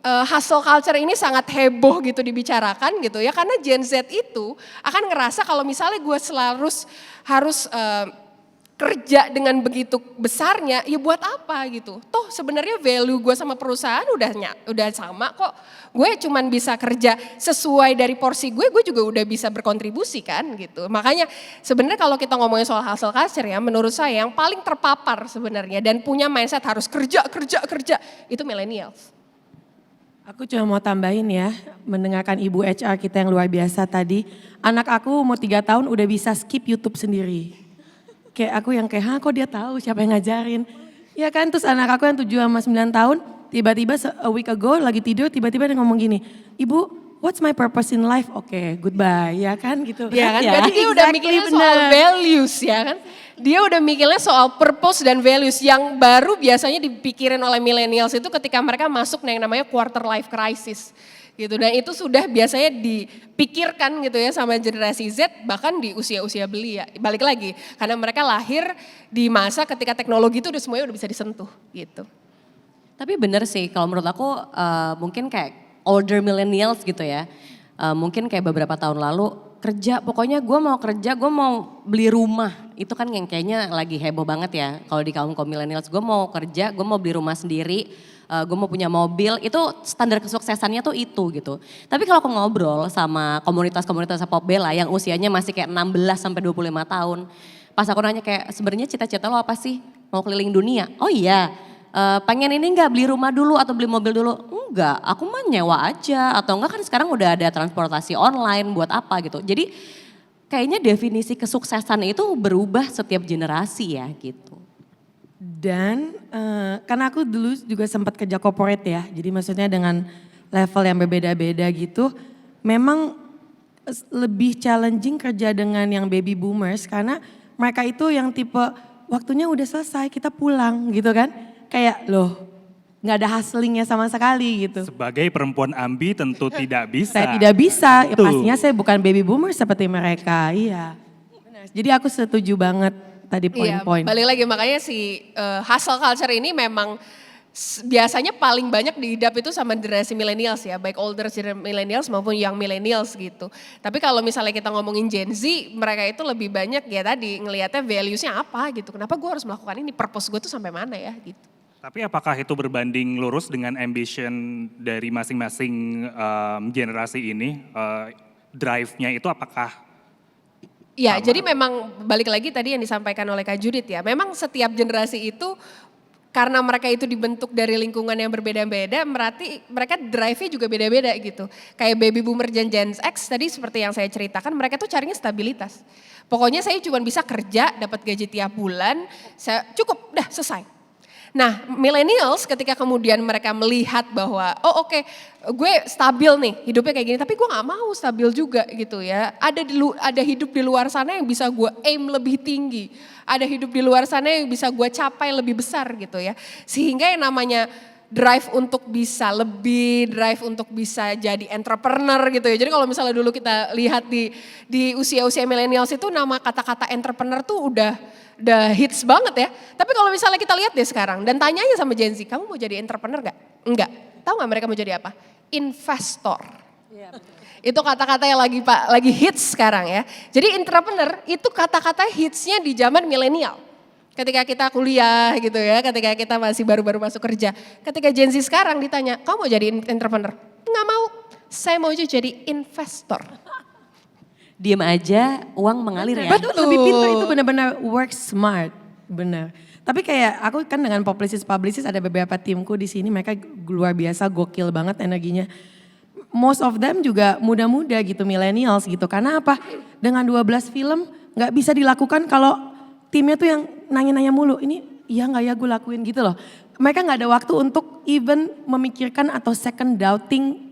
hustle culture ini sangat heboh gitu dibicarakan gitu ya. Karena Gen Z itu akan ngerasa kalau misalnya gue harus kerja dengan begitu besarnya, ya buat apa gitu. Toh sebenarnya value gue sama perusahaan udah sama kok. Gue cuman bisa kerja sesuai dari porsi gue juga udah bisa berkontribusi kan gitu. Makanya sebenarnya kalau kita ngomongin soal hustle culture ya, menurut saya yang paling terpapar sebenarnya dan punya mindset harus kerja itu millennials. Aku cuma mau tambahin ya, mendengarkan Ibu HR kita yang luar biasa tadi. Anak aku umur 3 tahun udah bisa skip YouTube sendiri. Kayak aku yang kayak, kok dia tahu siapa yang ngajarin. Ya kan, terus anak aku yang 7 sama 9 tahun, tiba-tiba a week ago lagi tidur, tiba-tiba dia ngomong gini, Ibu, what's my purpose in life? Oke, goodbye, ya kan gitu. Ya kan, Ya, berarti dia udah mikirnya soal values ya kan. Dia udah mikirnya soal purpose dan values yang baru biasanya dipikirin oleh millennials itu ketika mereka masuk yang namanya quarter life crisis gitu. Dan itu sudah biasanya dipikirkan gitu ya sama generasi Z bahkan di usia-usia belia. Balik lagi karena mereka lahir di masa ketika teknologi itu udah semuanya udah bisa disentuh gitu. Tapi bener sih kalau menurut aku mungkin kayak older millennials gitu ya. Mungkin kayak beberapa tahun lalu kerja, pokoknya gue mau kerja, gue mau beli rumah. Itu kan yang kayaknya lagi heboh banget ya kalau di kaum millennials. Gue mau kerja, gue mau beli rumah sendiri, gue mau punya mobil, itu standar kesuksesannya tuh itu gitu. Tapi kalau aku ngobrol sama komunitas-komunitas sepak bola yang usianya masih kayak 16 sampai 25 tahun. Pas aku nanya kayak sebenarnya cita-cita lo apa sih? Mau keliling dunia? Oh iya, pengen ini enggak beli rumah dulu atau beli mobil dulu? Enggak, aku mah nyewa aja atau enggak kan sekarang udah ada transportasi online buat apa gitu. Jadi kayaknya definisi kesuksesan itu berubah setiap generasi ya gitu. Dan karena aku dulu juga sempat kerja corporate ya, jadi maksudnya dengan level yang berbeda-beda gitu, memang lebih challenging kerja dengan yang baby boomers karena mereka itu yang tipe waktunya udah selesai kita pulang gitu kan, kayak loh nggak ada hustlingnya sama sekali gitu. Sebagai perempuan ambi tentu tidak bisa. Saya tidak bisa, ya Betul. pastinya saya bukan baby boomer seperti mereka, iya. Jadi aku setuju banget tadi poin-poin. Iya, balik lagi makanya si hustle culture ini memang biasanya paling banyak diidap itu sama generasi millennials ya, baik older millennials maupun young millennials gitu. Tapi kalau misalnya kita ngomongin Gen Z, mereka itu lebih banyak ya tadi ngelihatnya values-nya apa gitu. Kenapa gue harus melakukan ini, purpose gue tuh sampai mana ya gitu. Tapi apakah itu berbanding lurus dengan ambition dari masing-masing generasi ini? Drive-nya itu apakah Ya, jadi memang balik lagi tadi yang disampaikan oleh Kak Judith ya. Memang setiap generasi itu karena mereka itu dibentuk dari lingkungan yang berbeda-beda, berarti mereka drive-nya juga beda-beda gitu. Kayak baby boomer dan Gen X tadi seperti yang saya ceritakan, mereka tuh carinya stabilitas. Pokoknya saya cuma bisa kerja, dapat gaji tiap bulan, saya cukup, dah selesai. Nah, millennials ketika kemudian mereka melihat bahwa oh oke, gue stabil nih hidupnya kayak gini, tapi gue nggak mau stabil juga gitu ya. Ada hidup di luar sana yang bisa gue aim lebih tinggi, ada hidup di luar sana yang bisa gue capai lebih besar gitu ya. Sehingga yang namanya drive untuk bisa lebih, drive untuk bisa jadi entrepreneur gitu ya. Jadi kalau misalnya dulu kita lihat di usia-usia millennials itu nama kata-kata entrepreneur tuh udah hits banget ya. Tapi kalau misalnya kita lihat deh sekarang dan tanya aja sama Gen Z, kamu mau jadi entrepreneur gak? Enggak. Tahu gak mereka mau jadi apa? Investor. Itu kata-kata yang lagi hits sekarang ya. Jadi entrepreneur itu kata-kata hitsnya di zaman milenial. Ketika kita kuliah gitu ya, ketika kita masih baru-baru masuk kerja. Ketika Gen Z sekarang ditanya, kamu mau jadi entrepreneur? Enggak mau, saya mau jadi investor. Diem aja, uang mengalir ya. Betul, lebih pintar itu benar-benar work smart, benar. Tapi kayak aku kan dengan publicist ada beberapa timku di sini, mereka luar biasa gokil banget energinya. Most of them juga muda-muda gitu, millennials gitu. Karena apa? Dengan 12 film nggak bisa dilakukan kalau timnya tuh yang nanya-nanya mulu. Ini iya nggak ya gue lakuin gitu loh. Mereka nggak ada waktu untuk even memikirkan atau second doubting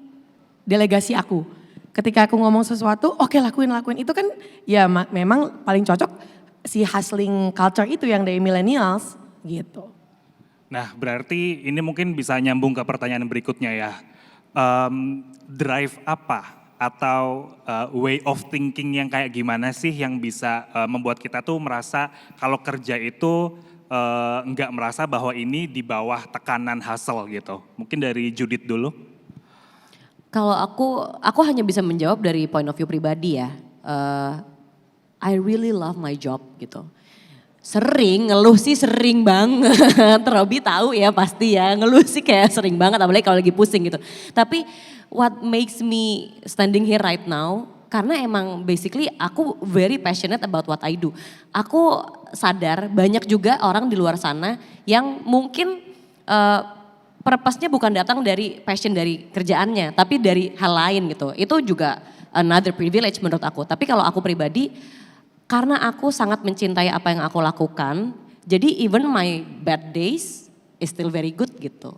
delegasi aku. Ketika aku ngomong sesuatu, oke lakuin. Itu kan ya memang paling cocok si hustling culture itu yang dari millennials gitu. Nah berarti ini mungkin bisa nyambung ke pertanyaan berikutnya ya. Drive apa atau way of thinking yang kayak gimana sih yang bisa membuat kita tuh merasa kalau kerja itu nggak merasa bahwa ini di bawah tekanan hustle gitu. Mungkin dari Judith dulu. Kalau aku hanya bisa menjawab dari point of view pribadi ya. I really love my job gitu. Sering, ngeluh sih sering banget. Robi tahu ya pasti ya, ngeluh sih kayak sering banget apalagi kalau lagi pusing gitu. Tapi what makes me standing here right now, karena emang basically aku very passionate about what I do. Aku sadar banyak juga orang di luar sana yang mungkin purpose-nya bukan datang dari passion dari kerjaannya, tapi dari hal lain gitu. Itu juga another privilege menurut aku. Tapi kalau aku pribadi, karena aku sangat mencintai apa yang aku lakukan, jadi even my bad days is still very good gitu.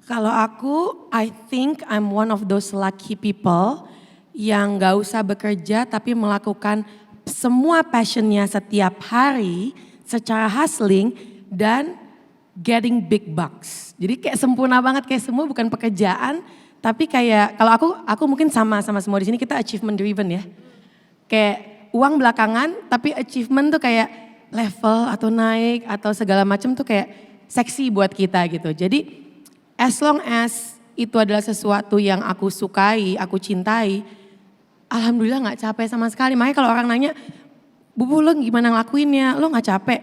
Kalau aku, I think I'm one of those lucky people yang gak usah bekerja tapi melakukan semua passionnya setiap hari secara hustling dan getting big bucks. Jadi kayak sempurna banget, kayak semua bukan pekerjaan, tapi kayak kalau aku mungkin sama semua di sini kita achievement driven ya. Kayak uang belakangan tapi achievement tuh kayak level atau naik atau segala macam tuh kayak seksi buat kita gitu. Jadi as long as itu adalah sesuatu yang aku sukai, aku cintai, alhamdulillah gak capek sama sekali. Makanya kalau orang nanya, Bubu lo gimana ngelakuinnya, lo gak capek?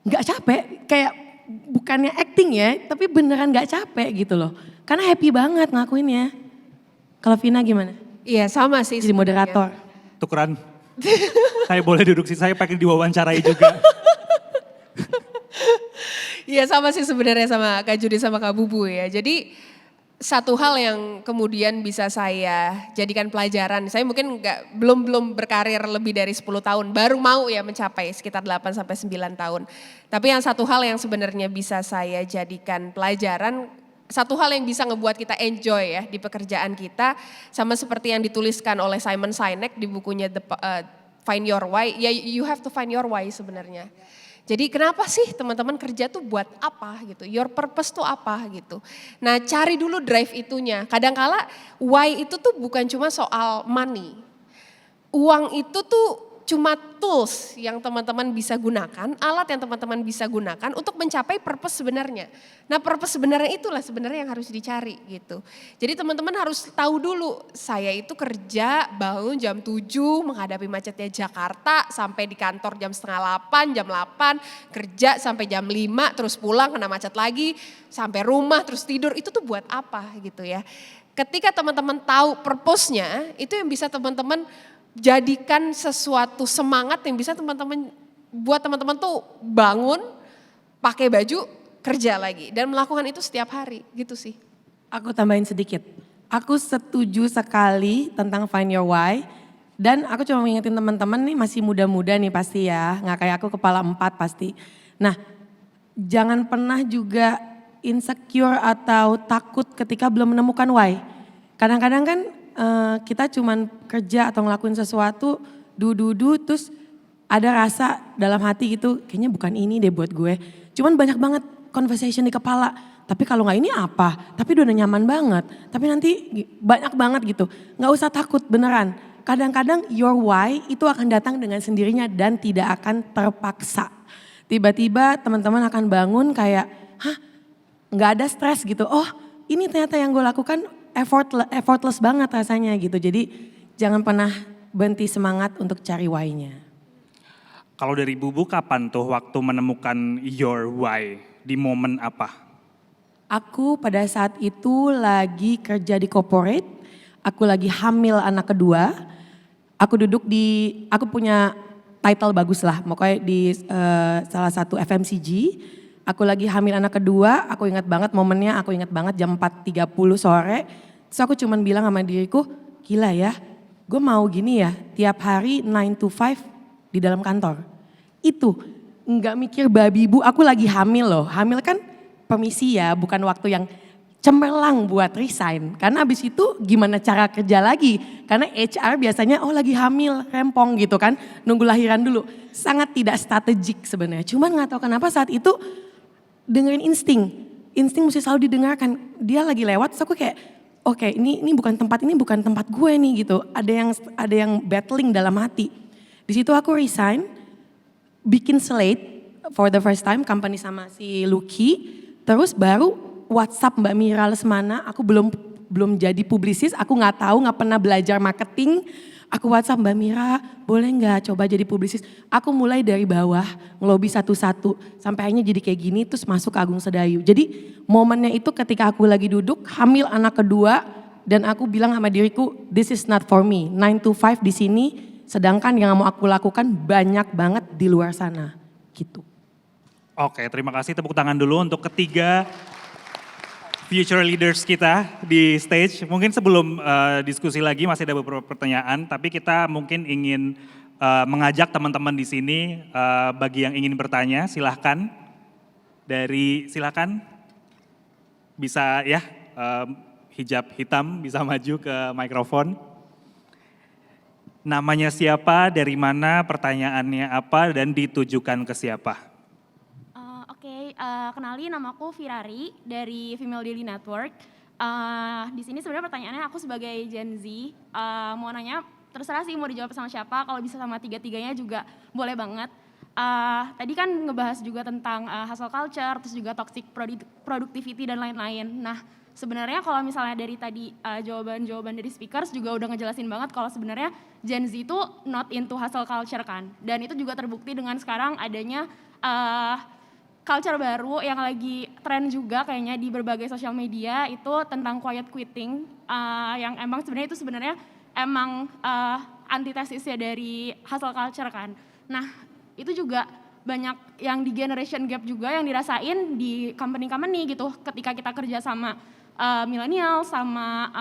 Gak capek, kayak bukannya acting ya, tapi beneran gak capek gitu loh. Karena happy banget ngelakuinnya. Kalau Vina gimana? Iya sama sih. Jadi moderator. Tukeran. Saya boleh duduk sih, saya pengen diwawancarai juga. Iya sama sih sebenarnya sama Kak Judit sama Kak Bubu ya. Jadi satu hal yang kemudian bisa saya jadikan pelajaran, saya mungkin belum berkarir lebih dari 10 tahun, baru mau ya mencapai sekitar 8 sampai 9 tahun. Tapi yang satu hal yang sebenarnya bisa saya jadikan pelajaran, satu hal yang bisa ngebuat kita enjoy ya di pekerjaan kita, sama seperti yang dituliskan oleh Simon Sinek di bukunya Find Your Why, ya you have to find your why sebenarnya. Jadi kenapa sih teman-teman kerja tuh buat apa gitu, your purpose tuh apa gitu. Nah cari dulu drive itunya, kadangkala why itu tuh bukan cuma soal money. Uang itu tuh cuma tools yang teman-teman bisa gunakan, alat yang teman-teman bisa gunakan untuk mencapai purpose sebenarnya. Nah purpose sebenarnya itulah sebenarnya yang harus dicari gitu. Jadi teman-teman harus tahu dulu, saya itu kerja bangun jam 7 menghadapi macetnya Jakarta sampai di kantor jam setengah 8, jam 8, kerja sampai jam 5 terus pulang kena macet lagi, sampai rumah terus tidur, itu tuh buat apa gitu ya. Ketika teman-teman tahu purpose-nya, itu yang bisa teman-teman jadikan sesuatu semangat yang bisa teman-teman buat teman-teman tuh bangun, pakai baju, kerja lagi dan melakukan itu setiap hari gitu sih. Aku tambahin sedikit. Aku setuju sekali tentang find your why dan aku cuma mengingetin teman-teman nih masih muda-muda nih pasti ya, nggak kayak aku kepala 4 pasti. Nah, jangan pernah juga insecure atau takut ketika belum menemukan why. Kadang-kadang kan kita cuman kerja atau ngelakuin sesuatu, terus ada rasa dalam hati gitu, kayaknya bukan ini deh buat gue. Cuman banyak banget conversation di kepala, tapi kalau gak ini apa, tapi udah nyaman banget, tapi nanti banyak banget gitu. Gak usah takut beneran, kadang-kadang your why itu akan datang dengan sendirinya dan tidak akan terpaksa. Tiba-tiba teman-teman akan bangun kayak, gak ada stres gitu, oh ini ternyata yang gue lakukan effortless banget rasanya gitu. Jadi jangan pernah berhenti semangat untuk cari why-nya. Kalau dari Bubu kapan tuh waktu menemukan your why? Di momen apa? Aku pada saat itu lagi kerja di corporate, aku lagi hamil anak kedua. Aku punya title bagus lah, pokoknya di salah satu FMCG. Aku lagi hamil anak kedua, aku ingat banget momennya, aku ingat banget jam 4.30 sore. Terus aku cuman bilang sama diriku, gila ya, gue mau gini ya, tiap hari 9 to 5 di dalam kantor. Itu nggak mikir babi bu, aku lagi hamil loh. Hamil kan permisi ya, bukan waktu yang cemerlang buat resign. Karena abis itu gimana cara kerja lagi. Karena HR biasanya lagi hamil, rempong gitu kan, nunggu lahiran dulu. Sangat tidak strategik sebenarnya. Cuman gak tahu kenapa saat itu dengerin insting mesti selalu didengarkan. Dia lagi lewat, terus aku kayak, oke, ini bukan tempat gue nih gitu. Ada yang battling dalam hati. Di situ aku resign, bikin slate for the first time, company sama si Lucky, terus baru WhatsApp Mbak Mira Lesmana. Aku belum belum jadi publisis, aku nggak tahu, nggak pernah belajar marketing. Aku WhatsApp Mbak Mira, boleh nggak coba jadi publisis? Aku mulai dari bawah, ngelobi satu-satu, sampai akhirnya jadi kayak gini, terus masuk ke Agung Sedayu. Jadi momennya itu ketika aku lagi duduk, hamil anak kedua, dan aku bilang sama diriku, this is not for me, 9 to 5 di sini, sedangkan yang mau aku lakukan banyak banget di luar sana, gitu. Oke, terima kasih, tepuk tangan dulu untuk ketiga future leaders kita di stage. Mungkin sebelum diskusi lagi masih ada beberapa pertanyaan, tapi kita mungkin ingin mengajak teman-teman di sini bagi yang ingin bertanya, silahkan. Silahkan bisa ya hijab hitam bisa maju ke mikrofon. Namanya siapa, dari mana, pertanyaannya apa, dan ditujukan ke siapa? Kenalin, namaku Firari dari Female Daily Network. Di sini sebenarnya pertanyaannya aku sebagai Gen Z, mau nanya, terserah sih mau dijawab sama siapa, kalau bisa sama tiga-tiganya juga boleh banget. Tadi kan ngebahas juga tentang hustle culture, terus juga toxic productivity dan lain-lain. Nah, sebenarnya kalau misalnya dari tadi jawaban-jawaban dari speakers juga udah ngejelasin banget kalau sebenarnya Gen Z itu not into hustle culture kan. Dan itu juga terbukti dengan sekarang adanya culture baru yang lagi tren juga kayaknya di berbagai sosial media itu tentang quiet quitting yang emang sebenarnya emang antitesisnya dari hustle culture kan. Nah, itu juga banyak yang di generation gap juga yang dirasain di company-company gitu ketika kita kerja sama milenial sama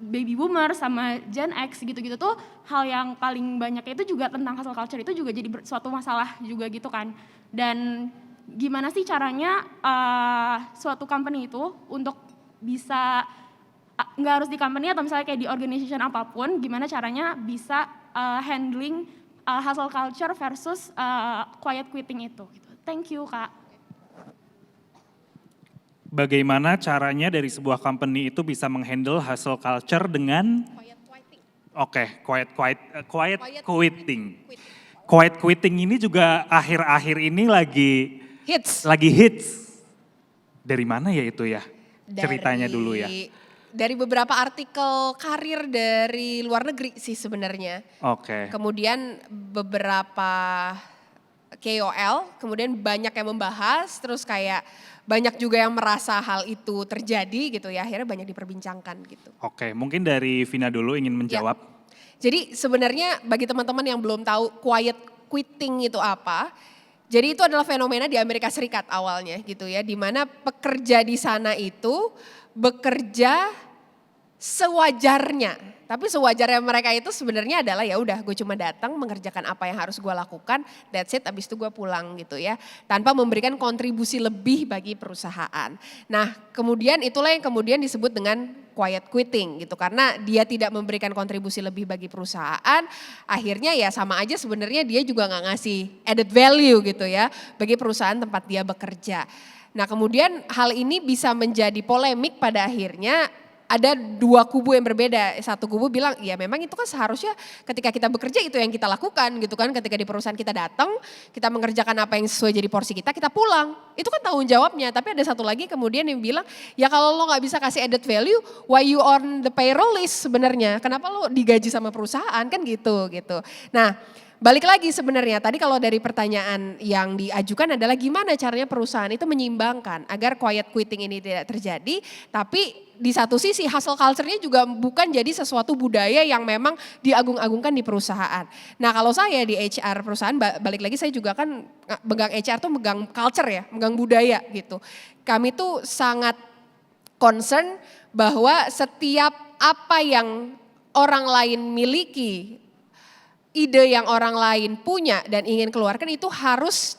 baby boomer sama Gen X gitu-gitu tuh hal yang paling banyak itu juga tentang hustle culture itu juga jadi suatu masalah juga gitu kan. Dan gimana sih caranya suatu company itu untuk bisa nggak harus di company atau misalnya kayak di organization apapun, gimana caranya bisa handling hustle culture versus quiet quitting itu. Gitu. Thank you Kak. Bagaimana caranya dari sebuah company itu bisa menghandle hustle culture dengan quiet quitting. Quiet quitting ini juga akhir-akhir ini lagi hits. Dari mana ya itu ya? Ceritanya dulu ya. Dari beberapa artikel karir dari luar negeri sih sebenarnya. Oke. Kemudian beberapa KOL, kemudian banyak yang membahas, terus kayak banyak juga yang merasa hal itu terjadi gitu ya, akhirnya banyak diperbincangkan gitu. Oke, mungkin dari Vina dulu ingin menjawab. Ya. Jadi sebenarnya bagi teman-teman yang belum tahu quiet quitting itu apa, jadi itu adalah fenomena di Amerika Serikat awalnya gitu ya, di mana pekerja di sana itu bekerja sewajarnya. Tapi sewajarnya mereka itu sebenarnya adalah ya udah gue cuma datang mengerjakan apa yang harus gue lakukan, that's it, habis itu gue pulang gitu ya. Tanpa memberikan kontribusi lebih bagi perusahaan. Nah kemudian itulah yang kemudian disebut dengan quiet quitting gitu. Karena dia tidak memberikan kontribusi lebih bagi perusahaan, akhirnya ya sama aja sebenarnya dia juga gak ngasih added value gitu ya bagi perusahaan tempat dia bekerja. Nah kemudian hal ini bisa menjadi polemik pada akhirnya. Ada dua kubu yang berbeda, satu kubu bilang ya memang itu kan seharusnya ketika kita bekerja itu yang kita lakukan gitu kan, ketika di perusahaan kita datang, kita mengerjakan apa yang sesuai jadi porsi kita pulang, itu kan tanggung jawabnya. Tapi ada satu lagi kemudian yang bilang ya kalau lo gak bisa kasih added value, why you on the payroll list sebenarnya, kenapa lo digaji sama perusahaan kan gitu. Nah balik lagi sebenarnya tadi kalau dari pertanyaan yang diajukan adalah gimana caranya perusahaan itu menyeimbangkan agar quiet quitting ini tidak terjadi, tapi di satu sisi hustle culture-nya juga bukan jadi sesuatu budaya yang memang diagung-agungkan di perusahaan. Nah kalau saya di HR perusahaan, balik lagi saya juga kan megang HR tuh megang culture ya, megang budaya gitu. Kami tuh sangat concern bahwa setiap apa yang orang lain miliki, ide yang orang lain punya dan ingin keluarkan itu harus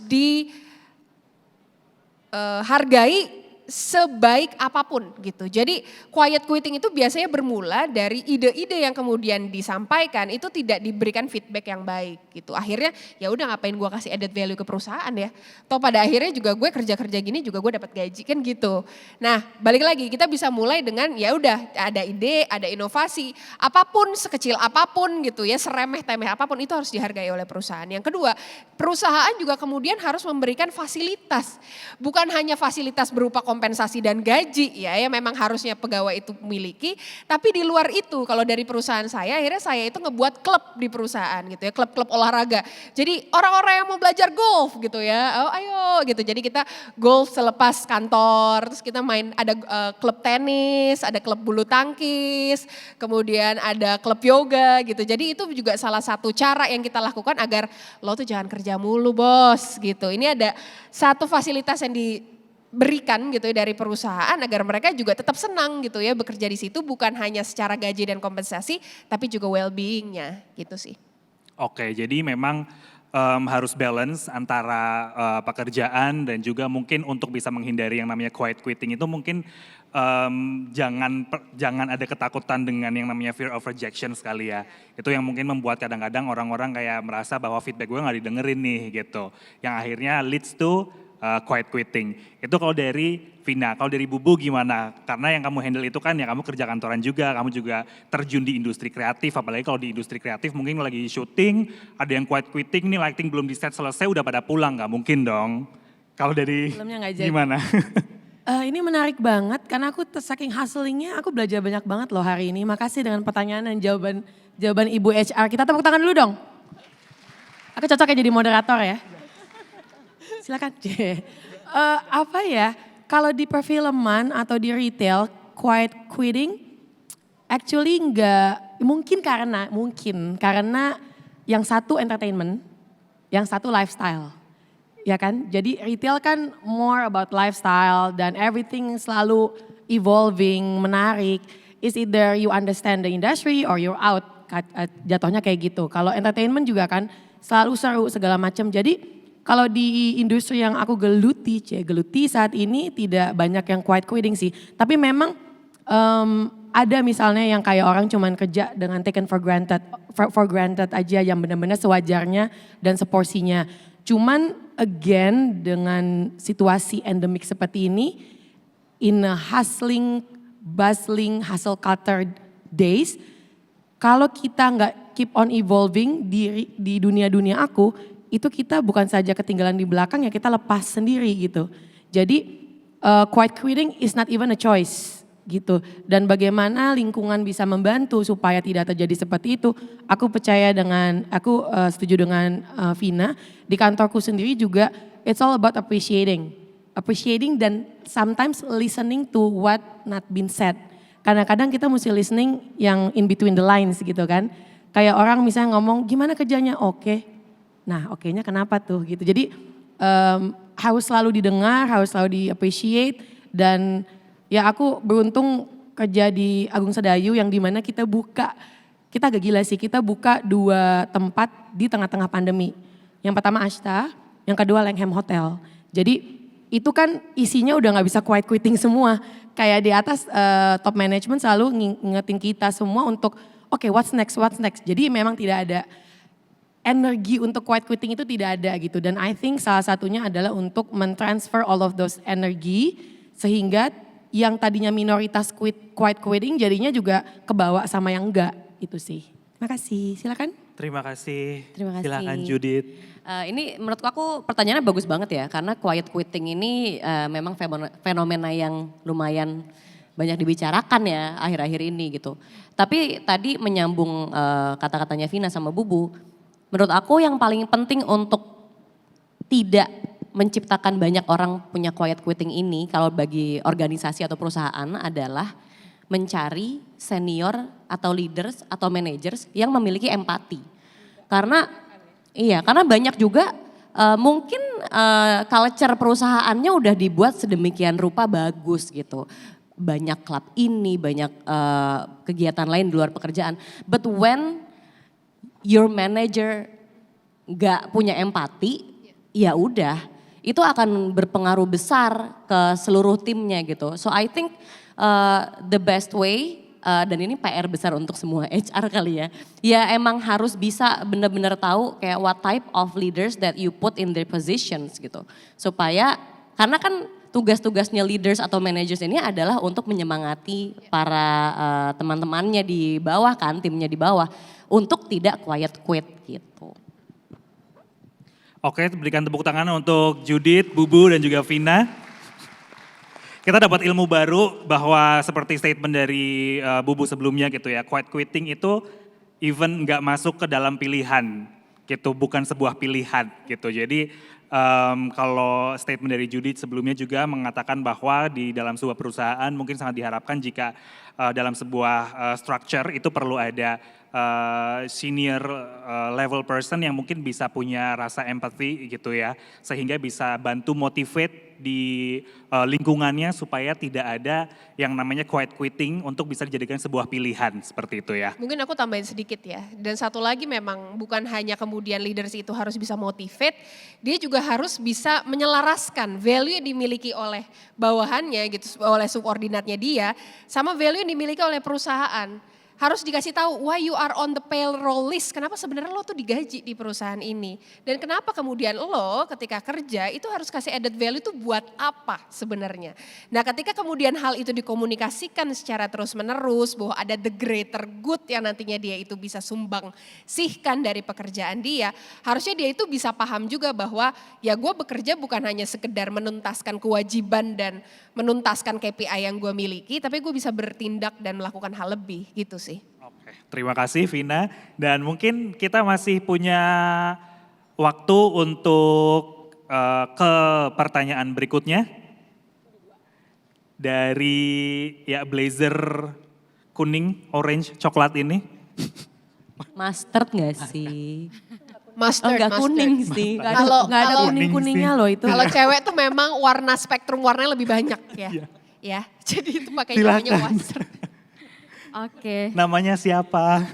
dihargai sebaik apapun gitu. Jadi quiet quitting itu biasanya bermula dari ide-ide yang kemudian disampaikan itu tidak diberikan feedback yang baik gitu. Akhirnya ya udah ngapain gue kasih added value ke perusahaan ya. Toh pada akhirnya juga gue kerja-kerja gini juga gue dapat gaji kan gitu. Nah balik lagi kita bisa mulai dengan ya udah ada ide, ada inovasi. Apapun sekecil apapun gitu ya, seremeh-temeh apapun itu harus dihargai oleh perusahaan. Yang kedua, perusahaan juga kemudian harus memberikan fasilitas. Bukan hanya fasilitas berupa kompensasi dan gaji ya yang memang harusnya pegawai itu miliki. Tapi di luar itu kalau dari perusahaan saya akhirnya saya itu ngebuat klub di perusahaan gitu ya, klub-klub olahraga. Jadi orang-orang yang mau belajar golf gitu ya, oh, ayo gitu. Jadi kita golf selepas kantor, terus kita main ada klub tenis, ada klub bulu tangkis, kemudian ada klub yoga gitu. Jadi itu juga salah satu cara yang kita lakukan agar lo tuh jangan kerja mulu bos gitu. Ini ada satu fasilitas yang diberikan gitu ya dari perusahaan agar mereka juga tetap senang gitu ya bekerja di situ, bukan hanya secara gaji dan kompensasi tapi juga well-beingnya gitu sih. Oke, jadi memang harus balance antara pekerjaan dan juga mungkin untuk bisa menghindari yang namanya quiet quitting itu mungkin jangan ada ketakutan dengan yang namanya fear of rejection sekali ya. Itu yang mungkin membuat kadang-kadang orang-orang kayak merasa bahwa feedback gue nggak didengerin nih gitu. Yang akhirnya leads to quiet quitting. Itu kalau dari Vina, kalau dari Bubu gimana? Karena yang kamu handle itu kan ya kamu kerja kantoran juga, kamu juga terjun di industri kreatif, apalagi kalau di industri kreatif mungkin lagi syuting, ada yang quiet quitting nih, lighting belum di set selesai udah pada pulang, nggak mungkin dong. Kalau dari gimana? Ini menarik banget karena aku saking hustlingnya aku belajar banyak banget loh hari ini. Makasih dengan pertanyaan dan jawaban Ibu HR. Kita tepuk tangan dulu dong. Aku cocok ya jadi moderator ya. Silakan. Apa ya? Kalau di perfilman atau di retail, quiet quitting actually mungkin karena yang satu entertainment, yang satu lifestyle. Ya kan? Jadi retail kan more about lifestyle dan everything selalu evolving, menarik. Is either you understand the industry or you're out. Jatuhnya kayak gitu. Kalau entertainment juga kan selalu seru segala macam. Jadi kalau di industri yang aku geluti saat ini tidak banyak yang quiet quitting sih. Tapi memang ada misalnya yang kayak orang cuman kerja dengan taken for granted aja yang benar-benar sewajarnya dan seporsinya. Cuman again dengan situasi endemik seperti ini, in a bustling, hustle culture days, kalau kita nggak keep on evolving di dunia aku, itu kita bukan saja ketinggalan di belakang ya kita lepas sendiri gitu. Jadi quiet quitting is not even a choice gitu. Dan bagaimana lingkungan bisa membantu supaya tidak terjadi seperti itu. Aku setuju dengan Vina. Di kantorku sendiri juga it's all about appreciating dan sometimes listening to what not been said. Kadang-kadang kita mesti listening yang in between the lines gitu kan. Kayak orang misalnya ngomong gimana kerjanya, oke. Nah oke-nya kenapa tuh gitu. Jadi harus selalu didengar, harus selalu di-appreciate. Dan ya aku beruntung kerja di Agung Sedayu yang dimana kita agak gila sih, kita buka 2 tempat di tengah-tengah pandemi. Yang pertama Ashta, yang kedua Langham Hotel. Jadi itu kan isinya udah gak bisa quiet quitting semua. Kayak di atas top management selalu ngingetin kita semua untuk oke, what's next. Jadi memang tidak ada energi untuk quiet quitting itu tidak ada gitu. Dan I think salah satunya adalah untuk mentransfer all of those energy sehingga yang tadinya minoritas quiet quitting jadinya juga kebawa sama yang enggak itu sih. Makasih, silakan. Terima kasih. Silakan Judith. Ini menurut aku pertanyaannya bagus banget ya karena quiet quitting ini memang fenomena yang lumayan banyak dibicarakan ya akhir-akhir ini gitu. Tapi tadi menyambung kata-katanya Vina sama Bubu, menurut aku yang paling penting untuk tidak menciptakan banyak orang punya quiet quitting ini kalau bagi organisasi atau perusahaan adalah mencari senior atau leaders atau managers yang memiliki empati. Karena banyak juga mungkin culture perusahaannya udah dibuat sedemikian rupa bagus gitu. Banyak klub ini, banyak kegiatan lain di luar pekerjaan. But when your manager gak punya empati, ya udah itu akan berpengaruh besar ke seluruh timnya gitu. So I think the best way dan ini PR besar untuk semua HR kali ya. Ya emang harus bisa benar-benar tahu kayak what type of leaders that you put in their positions gitu. Supaya karena kan tugas-tugasnya leaders atau managers ini adalah untuk menyemangati para teman-temannya di bawah kan, timnya di bawah untuk tidak quiet quit gitu. Oke, berikan tepuk tangan untuk Judith, Bubu dan juga Vina. Kita dapat ilmu baru bahwa seperti statement dari Bubu sebelumnya gitu ya, quiet quitting itu even nggak masuk ke dalam pilihan gitu, bukan sebuah pilihan gitu. Jadi kalau statement dari Judith sebelumnya juga mengatakan bahwa di dalam sebuah perusahaan mungkin sangat diharapkan jika dalam sebuah structure itu perlu ada senior level person yang mungkin bisa punya rasa empathy gitu ya, sehingga bisa bantu motivate di lingkungannya supaya tidak ada yang namanya quiet quitting untuk bisa dijadikan sebuah pilihan seperti itu ya. Mungkin aku tambahin sedikit ya. Dan satu lagi memang bukan hanya kemudian leaders itu harus bisa motivate, dia juga harus bisa menyelaraskan value yang dimiliki oleh bawahannya gitu, oleh subordinatnya dia sama value yang dimiliki oleh perusahaan. Harus dikasih tahu why you are on the payroll list. Kenapa sebenarnya lo tuh digaji di perusahaan ini. Dan kenapa kemudian lo ketika kerja itu harus kasih added value itu buat apa sebenarnya. Nah ketika kemudian hal itu dikomunikasikan secara terus menerus bahwa ada the greater good yang nantinya dia itu bisa sumbang sihkan dari pekerjaan dia. Harusnya dia itu bisa paham juga bahwa ya gue bekerja bukan hanya sekedar menuntaskan kewajiban dan menuntaskan KPI yang gue miliki. Tapi gue bisa bertindak dan melakukan hal lebih gitu sih. Oke, terima kasih Vina. Dan mungkin kita masih punya waktu untuk ke pertanyaan berikutnya. Dari ya blazer kuning, orange, coklat ini. Mustard gak sih? Mustard, Enggak mustard. kuning sih. Nggak ada, Kalau- nggak ada kalau- Kuning-kuningnya loh itu. Kalau cewek tuh memang warna spektrum warnanya lebih banyak ya. Ya, jadi itu pakai namanya Silakan. mustard. Oke, Namanya siapa?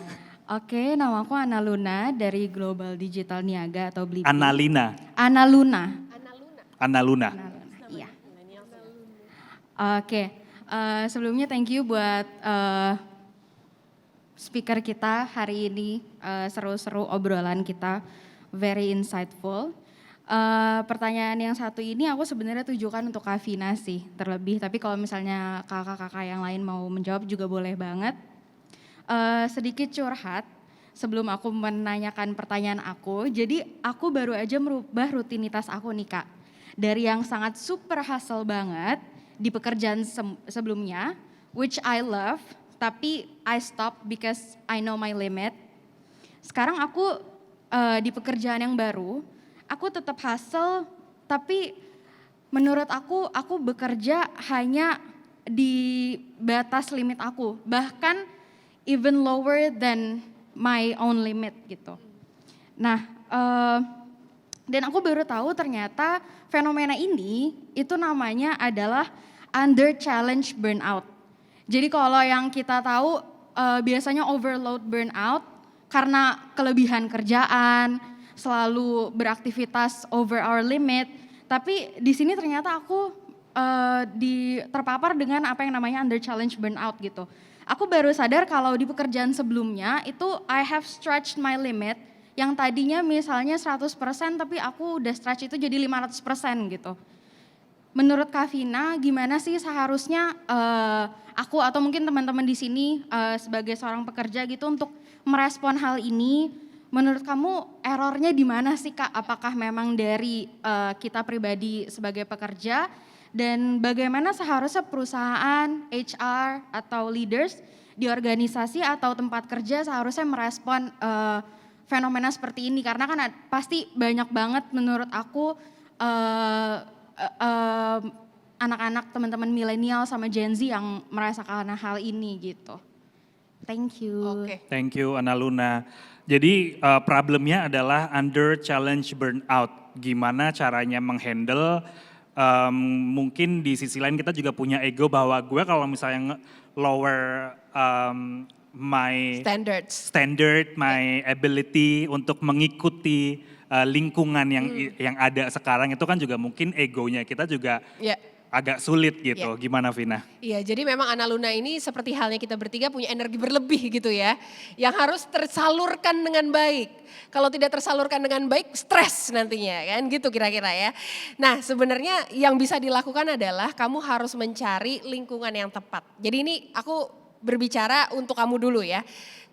nama aku Ana Luna dari Global Digital Niaga atau Blibli. Annalina. Ana Luna. Anna Luna. Ana Luna, iya. Oke, sebelumnya thank you buat speaker kita hari ini, seru-seru obrolan kita, very insightful. Pertanyaan yang satu ini aku sebenarnya tujukan untuk Kak Vina sih terlebih, tapi kalau misalnya kakak-kakak yang lain mau menjawab juga boleh banget. Sedikit curhat sebelum aku menanyakan pertanyaan aku, jadi aku baru aja merubah rutinitas aku nih Kak. Dari yang sangat super hustle banget di pekerjaan sebelumnya, which I love, tapi I stop because I know my limit. Sekarang aku di pekerjaan yang baru, aku tetap hustle, tapi menurut aku bekerja hanya di batas limit aku, bahkan even lower than my own limit gitu. Nah, dan aku baru tahu ternyata fenomena ini itu namanya adalah under challenge burnout. Jadi kalau yang kita tahu biasanya overload burnout karena kelebihan kerjaan, selalu beraktivitas over our limit, tapi di sini ternyata aku terpapar dengan apa yang namanya under challenge burnout gitu. Aku baru sadar kalau di pekerjaan sebelumnya itu I have stretched my limit, yang tadinya misalnya 100% tapi aku udah stretch itu jadi 500% gitu. Menurut Kak Vina gimana sih seharusnya aku atau mungkin teman-teman di sini sebagai seorang pekerja gitu untuk merespon hal ini? Menurut kamu errornya di mana sih Kak? Apakah memang dari kita pribadi sebagai pekerja, dan bagaimana seharusnya perusahaan, HR atau leaders di organisasi atau tempat kerja seharusnya merespon fenomena seperti ini? Karena kan pasti banyak banget menurut aku anak-anak teman-teman milenial sama Gen Z yang merasakan hal ini gitu. Thank you. Oke. Thank you Anna Luna. Jadi problemnya adalah under challenge burnout. Gimana caranya menghandle, mungkin di sisi lain kita juga punya ego bahwa gue kalau misalnya lower my standard, my ability untuk mengikuti lingkungan yang ada sekarang itu kan juga mungkin egonya kita juga Ya. agak sulit gitu. Gimana Vina? Iya, jadi memang Ana Luna ini seperti halnya kita bertiga punya energi berlebih gitu ya, yang harus tersalurkan dengan baik. Kalau tidak tersalurkan dengan baik, stres nantinya kan gitu kira-kira ya. Nah sebenarnya yang bisa dilakukan adalah kamu harus mencari lingkungan yang tepat. Jadi ini aku berbicara untuk kamu dulu ya.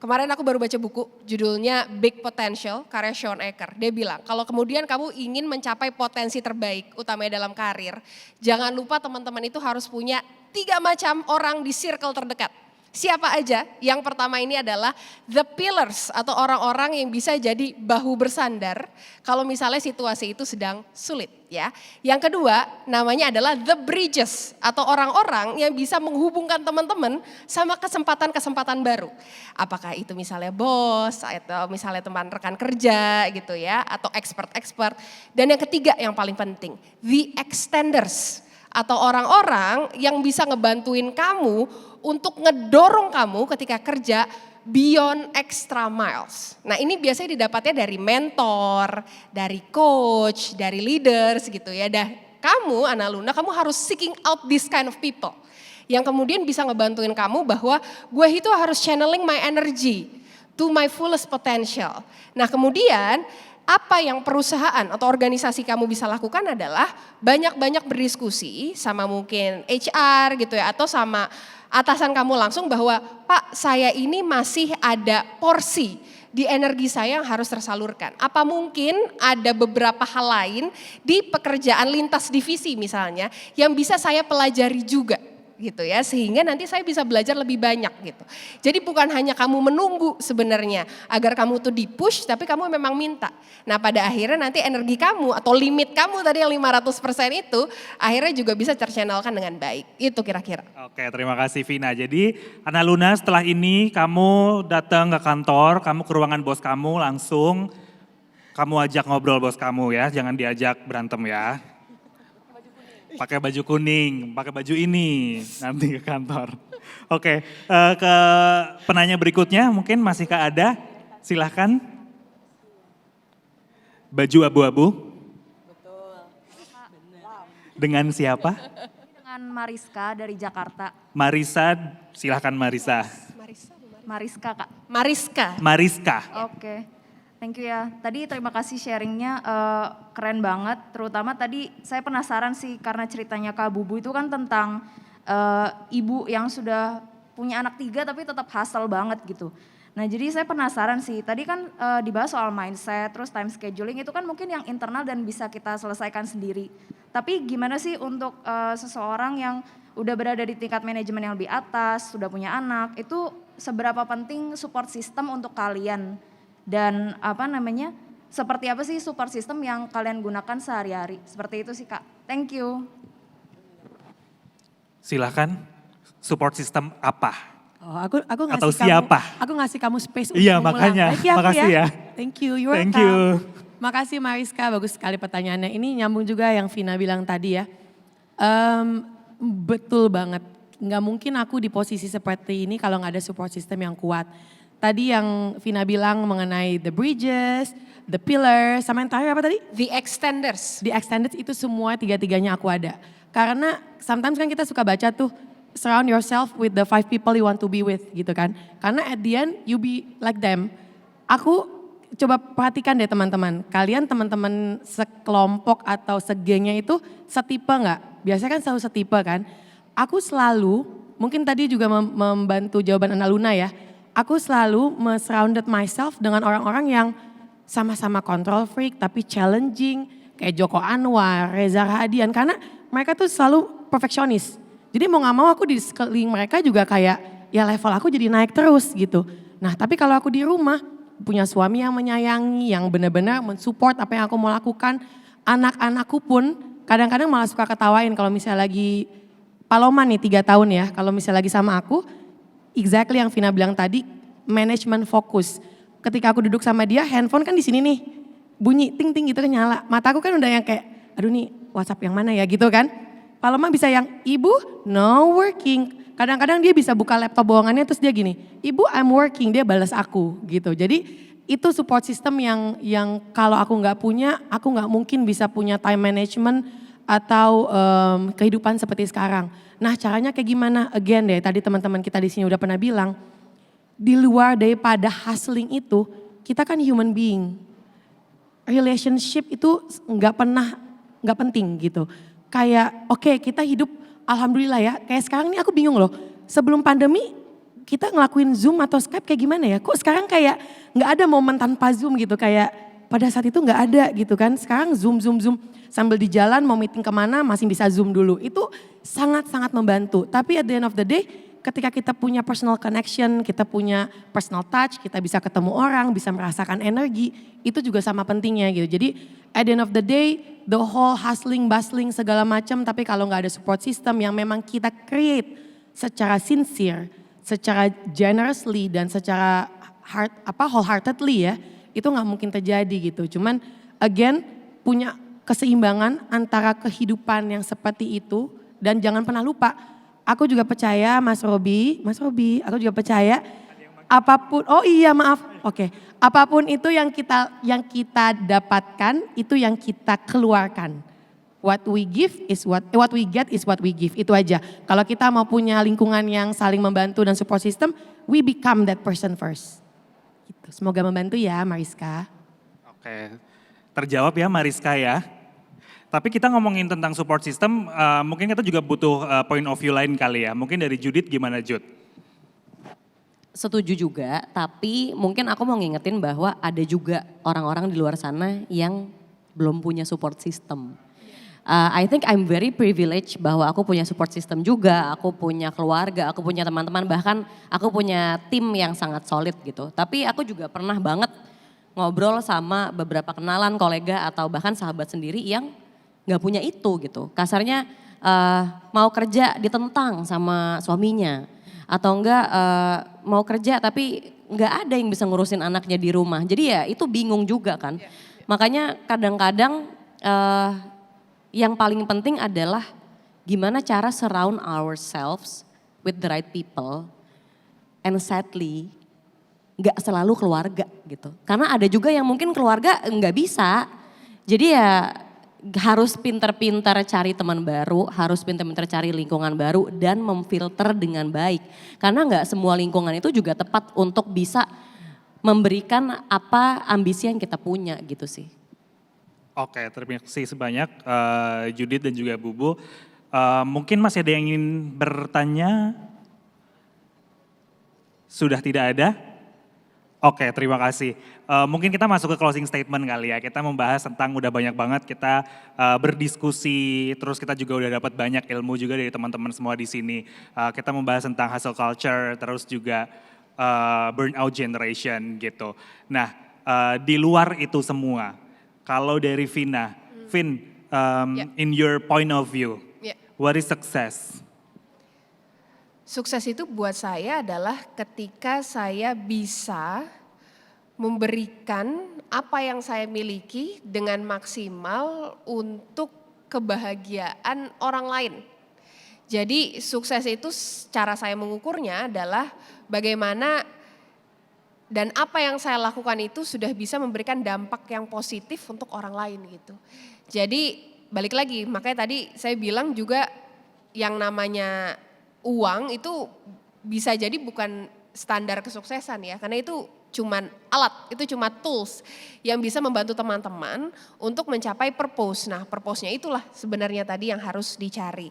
Kemarin aku baru baca buku judulnya Big Potential karya Sean Aker. Dia bilang kalau kemudian kamu ingin mencapai potensi terbaik utamanya dalam karir, jangan lupa teman-teman itu harus punya 3 macam orang di circle terdekat. Siapa aja? Yang pertama ini adalah the pillars atau orang-orang yang bisa jadi bahu bersandar kalau misalnya situasi itu sedang sulit ya. Yang kedua namanya adalah the bridges atau orang-orang yang bisa menghubungkan teman-teman sama kesempatan-kesempatan baru. Apakah itu misalnya bos atau misalnya teman rekan kerja gitu ya atau expert-expert. Dan yang ketiga yang paling penting the extenders atau orang-orang yang bisa ngebantuin kamu untuk ngedorong kamu ketika kerja beyond extra miles. Nah ini biasanya didapatnya dari mentor, dari coach, dari leaders gitu ya. Kamu Ana Luna, kamu harus seeking out this kind of people. Yang kemudian bisa ngebantuin kamu bahwa gue itu harus channeling my energy to my fullest potential. Nah kemudian apa yang perusahaan atau organisasi kamu bisa lakukan adalah banyak-banyak berdiskusi sama mungkin HR gitu ya atau sama atasan kamu langsung bahwa Pak saya ini masih ada porsi di energi saya yang harus tersalurkan. Apa mungkin ada beberapa hal lain di pekerjaan lintas divisi misalnya yang bisa saya pelajari juga gitu ya sehingga nanti saya bisa belajar lebih banyak gitu. Jadi bukan hanya kamu menunggu sebenarnya agar kamu tuh di-push tapi kamu memang minta. Nah pada akhirnya nanti energi kamu atau limit kamu tadi yang 500% itu akhirnya juga bisa terchannelkan dengan baik. Itu kira-kira. Oke, terima kasih Vina. Jadi Ana Luna setelah ini kamu datang ke kantor, kamu ke ruangan bos kamu langsung kamu ajak ngobrol bos kamu ya, jangan diajak berantem ya. Pakai baju kuning, pakai baju ini nanti ke kantor. Oke, ke penanya berikutnya mungkin masihkah ada? Silahkan. Baju abu-abu. Betul. Dengan siapa? Dengan Mariska dari Jakarta. Marisa, silahkan Marisa. Mariska Kak. Mariska. Oke. Thank you ya. Tadi terima kasih sharingnya keren banget. Terutama tadi saya penasaran sih karena ceritanya Kak Bubu itu kan tentang ibu yang sudah punya anak 3 tapi tetap hustle banget gitu. Nah jadi saya penasaran sih, tadi kan dibahas soal mindset, terus time scheduling itu kan mungkin yang internal dan bisa kita selesaikan sendiri. Tapi gimana sih untuk seseorang yang udah berada di tingkat manajemen yang lebih atas, sudah punya anak, itu seberapa penting support system untuk kalian? Dan seperti apa sih support system yang kalian gunakan sehari-hari? Seperti itu sih Kak, thank you. Silahkan, support system apa? Oh, aku ngasih Atau siapa? Aku ngasih kamu space Iya, untuk mengulang. makanya. Makasih ya. Thank you, you're Thank welcome. you. Makasih Mariska, bagus sekali pertanyaannya. Ini nyambung juga yang Vina bilang tadi ya. Betul banget, nggak mungkin aku di posisi seperti ini kalau nggak ada support system yang kuat. Tadi yang Vina bilang mengenai the bridges, the pillars, sama yang terakhir apa tadi? The extenders. The extended itu semua 3-3-nya aku ada. Karena sometimes kan kita suka baca tuh, surround yourself with the 5 people you want to be with gitu kan. Karena at the end you be like them. Aku coba perhatikan deh teman-teman. Kalian teman-teman sekelompok atau segengnya itu setipe nggak? Biasanya kan selalu setipe kan. Aku selalu, mungkin tadi juga membantu jawaban Ana Luna ya. Aku selalu surrounded myself dengan orang-orang yang sama-sama control freak tapi challenging. Kayak Joko Anwar, Reza Rahadian. Karena mereka tuh selalu perfeksionis. Jadi mau gak mau aku di sekeliling mereka juga kayak ya level aku jadi naik terus gitu. Nah tapi kalau aku di rumah punya suami yang menyayangi, yang benar-benar mensupport apa yang aku mau lakukan. Anak-anakku pun kadang-kadang malah suka ketawain kalau misalnya lagi Paloman nih 3 tahun ya. Kalau misalnya lagi sama aku, exactly yang Vina bilang tadi, manajemen fokus. Ketika aku duduk sama dia, handphone kan di sini nih, bunyi ting-ting gitu kan nyala. Mataku kan udah yang kayak, aduh nih WhatsApp yang mana ya gitu kan. Paloma bisa yang, ibu no working. Kadang-kadang dia bisa buka laptop bohongannya terus dia gini, ibu I'm working, dia balas aku gitu. Jadi itu support system yang kalau aku nggak punya, aku nggak mungkin bisa punya time management atau kehidupan seperti sekarang. Nah caranya kayak gimana? Again deh, tadi teman-teman kita di sini udah pernah bilang, di luar daripada hustling itu, kita kan human being. Relationship itu nggak penting gitu. Kayak oke, kita hidup alhamdulillah ya, kayak sekarang ini aku bingung loh. Sebelum pandemi kita ngelakuin Zoom atau Skype kayak gimana ya? Kok sekarang kayak nggak ada momen tanpa Zoom gitu, kayak pada saat itu nggak ada gitu kan. Sekarang Zoom sambil di jalan mau meeting kemana masih bisa Zoom dulu. Itu sangat-sangat membantu. Tapi at the end of the day ketika kita punya personal connection, kita punya personal touch, kita bisa ketemu orang, bisa merasakan energi, itu juga sama pentingnya gitu. Jadi at the end of the day the whole hustling, bustling segala macam, tapi kalau nggak ada support system yang memang kita create secara sincere, secara generously dan secara wholeheartedly ya, itu nggak mungkin terjadi gitu. Cuman again punya keseimbangan antara kehidupan yang seperti itu dan jangan pernah lupa, aku juga percaya Mas Robi, aku juga percaya apapun, oh iya maaf, oke, apapun itu yang kita dapatkan itu yang kita keluarkan. What we give is what we get is what we give. Itu aja. Kalau kita mau punya lingkungan yang saling membantu dan support system, we become that person first. Gitu. Semoga membantu ya Mariska. Oke, terjawab ya Mariska ya. Tapi kita ngomongin tentang support system, mungkin kita juga butuh point of view lain kali ya. Mungkin dari Judith gimana Jud? Setuju juga, tapi mungkin aku mau ngingetin bahwa ada juga orang-orang di luar sana yang belum punya support system. I think I'm very privileged bahwa aku punya support system juga, aku punya keluarga, aku punya teman-teman, bahkan aku punya tim yang sangat solid gitu. Tapi aku juga pernah banget ngobrol sama beberapa kenalan, kolega atau bahkan sahabat sendiri yang gak punya itu gitu. Kasarnya mau kerja ditentang sama suaminya atau enggak mau kerja tapi gak ada yang bisa ngurusin anaknya di rumah. Jadi ya itu bingung juga kan. Makanya kadang-kadang yang paling penting adalah gimana cara surround ourselves with the right people, and sadly gak selalu keluarga gitu. Karena ada juga yang mungkin keluarga nggak bisa, jadi ya harus pinter-pinter cari teman baru, harus pinter-pinter cari lingkungan baru dan memfilter dengan baik. Karena nggak semua lingkungan itu juga tepat untuk bisa memberikan apa ambisi yang kita punya gitu sih. Oke, terima kasih sebanyak Judith dan juga Bubu. Mungkin masih ada yang ingin bertanya? Sudah tidak ada? Oke, terima kasih. Mungkin kita masuk ke closing statement kali ya. Kita membahas tentang udah banyak banget kita berdiskusi, terus kita juga udah dapat banyak ilmu juga dari teman-teman semua di sini. Kita membahas tentang hustle culture, terus juga burnout generation gitu. Nah, di luar itu semua, kalau dari Vina, Vin, in your point of view, what is success? Sukses itu buat saya adalah ketika saya bisa memberikan apa yang saya miliki dengan maksimal untuk kebahagiaan orang lain. Jadi sukses itu cara saya mengukurnya adalah bagaimana dan apa yang saya lakukan itu sudah bisa memberikan dampak yang positif untuk orang lain gitu. Jadi balik lagi, makanya tadi saya bilang juga yang namanya uang itu bisa jadi bukan standar kesuksesan ya, karena itu cuman alat, itu cuma tools yang bisa membantu teman-teman untuk mencapai purpose. Nah, purpose-nya itulah sebenarnya tadi yang harus dicari.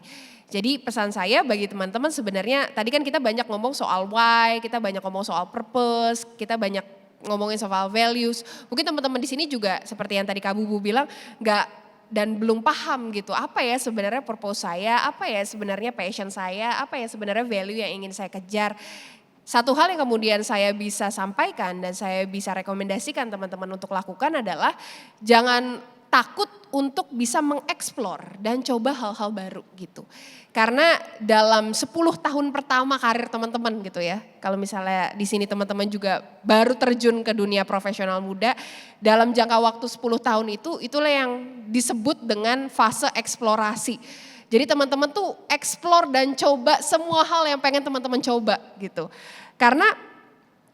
Jadi pesan saya bagi teman-teman sebenarnya tadi kan kita banyak ngomong soal why, kita banyak ngomong soal purpose, kita banyak ngomongin soal values. Mungkin teman-teman di sini juga seperti yang tadi Kak Bubu bilang nggak dan belum paham gitu apa ya sebenarnya purpose saya, apa ya sebenarnya passion saya, apa ya sebenarnya value yang ingin saya kejar. Satu hal yang kemudian saya bisa sampaikan dan saya bisa rekomendasikan teman-teman untuk lakukan adalah jangan takut untuk bisa mengeksplor dan coba hal-hal baru gitu. Karena dalam 10 tahun pertama karir teman-teman gitu ya, kalau misalnya di sini teman-teman juga baru terjun ke dunia profesional muda, dalam jangka waktu 10 tahun itu, itulah yang disebut dengan fase eksplorasi. Jadi teman-teman tuh explore dan coba semua hal yang pengen teman-teman coba gitu. Karena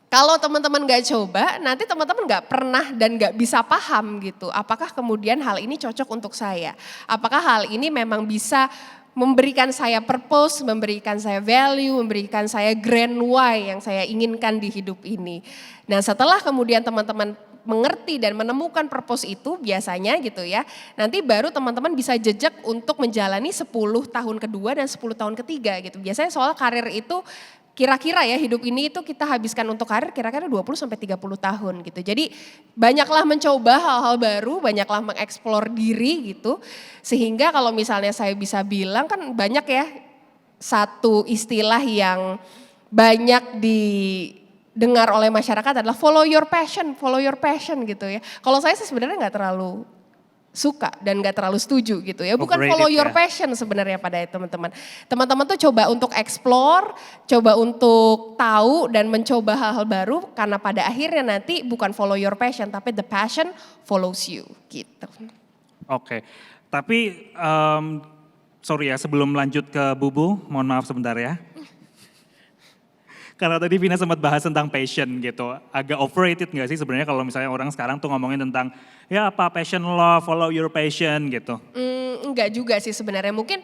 kalau teman-teman gak coba, nanti teman-teman gak pernah dan gak bisa paham gitu. Apakah kemudian hal ini cocok untuk saya? Apakah hal ini memang bisa memberikan saya purpose, memberikan saya value, memberikan saya grand why yang saya inginkan di hidup ini. Nah setelah kemudian teman-teman mengerti dan menemukan purpose itu biasanya gitu ya, nanti baru teman-teman bisa jejak untuk menjalani 10 tahun kedua dan 10 tahun ketiga gitu. Biasanya soal karir itu kira-kira ya hidup ini itu kita habiskan untuk karir kira-kira 20-30 tahun gitu. Jadi banyaklah mencoba hal-hal baru, banyaklah mengeksplor diri gitu. Sehingga kalau misalnya saya bisa bilang kan banyak ya satu istilah yang banyak didengar oleh masyarakat adalah follow your passion gitu ya. Kalau saya sih sebenarnya nggak terlalu suka dan gak terlalu setuju gitu ya. Bukan Overrated follow your ya. passion sebenarnya pada teman-teman. Teman-teman tuh coba untuk explore, coba untuk tahu dan mencoba hal-hal baru karena pada akhirnya nanti bukan follow your passion tapi the passion follows you gitu. Oke, tapi sorry ya sebelum lanjut ke Bubu, mohon maaf sebentar ya. Karena tadi Vina sempat bahas tentang passion gitu, agak overrated gak sih sebenarnya kalau misalnya orang sekarang tuh ngomongin tentang ya apa passion lo, follow your passion gitu. Enggak juga sih sebenarnya, mungkin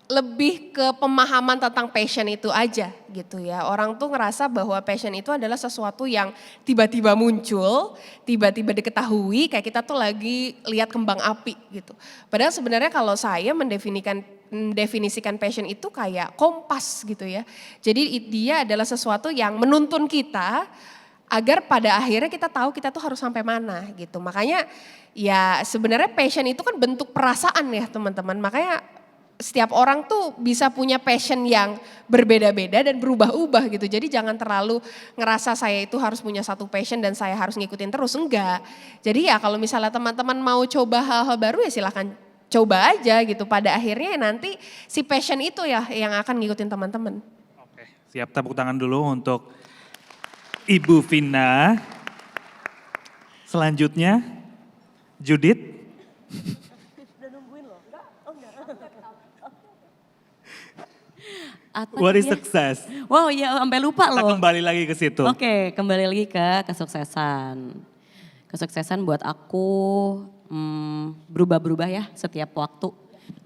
lebih ke pemahaman tentang passion itu aja gitu ya. Orang tuh ngerasa bahwa passion itu adalah sesuatu yang tiba-tiba muncul, tiba-tiba diketahui kayak kita tuh lagi lihat kembang api gitu. Padahal sebenarnya kalau saya mendefinisikan passion itu kayak kompas gitu ya. Jadi dia adalah sesuatu yang menuntun kita agar pada akhirnya kita tahu kita tuh harus sampai mana gitu. Makanya ya sebenarnya passion itu kan bentuk perasaan ya teman-teman. Makanya setiap orang tuh bisa punya passion yang berbeda-beda dan berubah-ubah gitu. Jadi jangan terlalu ngerasa saya itu harus punya satu passion dan saya harus ngikutin terus. Enggak. Jadi ya kalau misalnya teman-teman mau coba hal-hal baru ya silahkan coba aja gitu. Pada akhirnya nanti si passion itu ya yang akan ngikutin teman-teman. Oke, siap tepuk tangan dulu untuk Ibu Vina. Selanjutnya Judith. What is success? Wow ya sampai lupa Kita loh. kembali lagi ke situ. Oke, kembali lagi ke kesuksesan. Kesuksesan buat aku berubah-berubah ya setiap waktu.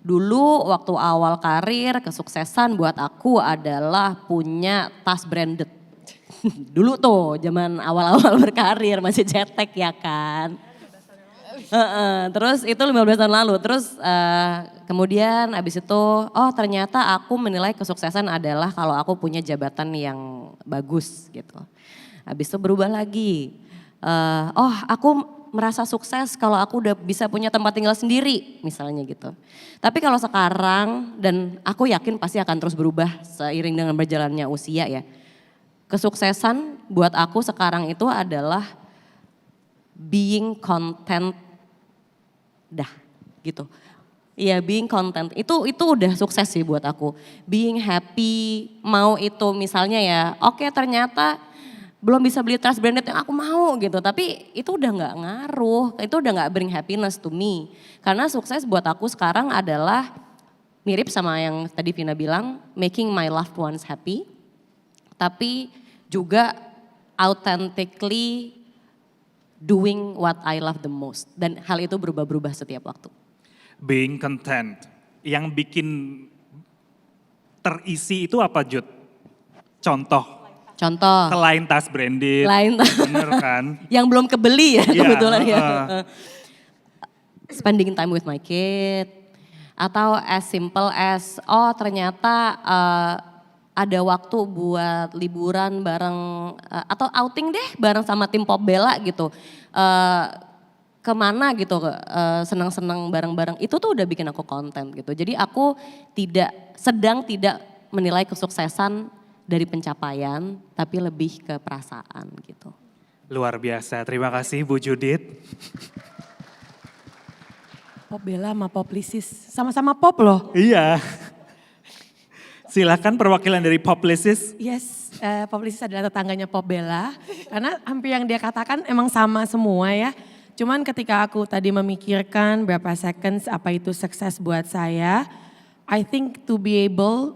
Dulu waktu awal karir kesuksesan buat aku adalah punya tas branded. Dulu tuh zaman awal-awal berkarir masih cetek ya kan. Terus itu 15 tahun lalu, terus kemudian abis itu ternyata aku menilai kesuksesan adalah kalau aku punya jabatan yang bagus gitu. Abis itu berubah lagi, aku merasa sukses kalau aku udah bisa punya tempat tinggal sendiri misalnya gitu. Tapi kalau sekarang dan aku yakin pasti akan terus berubah seiring dengan berjalannya usia ya. Kesuksesan buat aku sekarang itu adalah being content dah gitu. Iya being content itu udah sukses sih buat aku. Being happy, mau itu misalnya ya oke ternyata belum bisa beli tas branded yang aku mau gitu. Tapi itu udah gak ngaruh, itu udah gak bring happiness to me. Karena sukses buat aku sekarang adalah mirip sama yang tadi Vina bilang, making my loved ones happy. Tapi juga authentically doing what I love the most. Dan hal itu berubah-berubah setiap waktu. Being content. Yang bikin terisi itu apa Jud? Contoh. Selain tas branded. Bener kan? Yang belum kebeli ya kebetulan ya. Spending time with my kid. Atau as simple as ternyata ada waktu buat liburan bareng atau outing deh bareng sama tim Pop Bella gitu. Kemana gitu senang-senang bareng-bareng itu tuh udah bikin aku konten gitu. Jadi aku sedang tidak menilai kesuksesan dari pencapaian tapi lebih ke perasaan gitu. Luar biasa, terima kasih Bu Judith. Pop Bella sama Poplisis, sama-sama pop loh. Iya. Silakan perwakilan dari Poplisis. Yes, Poplisis adalah tetangganya Pop Bella. Karena hampir yang dia katakan emang sama semua ya. Cuman ketika aku tadi memikirkan berapa seconds apa itu sukses buat saya. I think to be able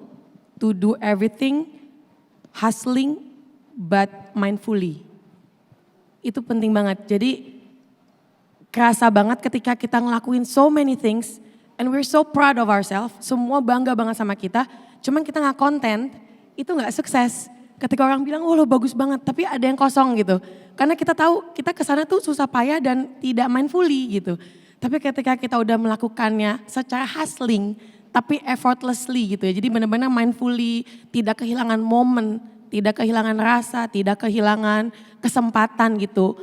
to do everything hustling but mindfully. Itu penting banget. Jadi kerasa banget ketika kita ngelakuin so many things and we're so proud of ourselves. Semua bangga banget sama kita. Cuman kita gak konten, itu gak sukses. Ketika orang bilang, lo bagus banget, tapi ada yang kosong gitu. Karena kita tahu kita kesana tuh susah payah dan tidak mindfully gitu. Tapi ketika kita udah melakukannya secara hustling, tapi effortlessly gitu ya. Jadi benar-benar mindfully, tidak kehilangan momen tidak kehilangan rasa, tidak kehilangan kesempatan gitu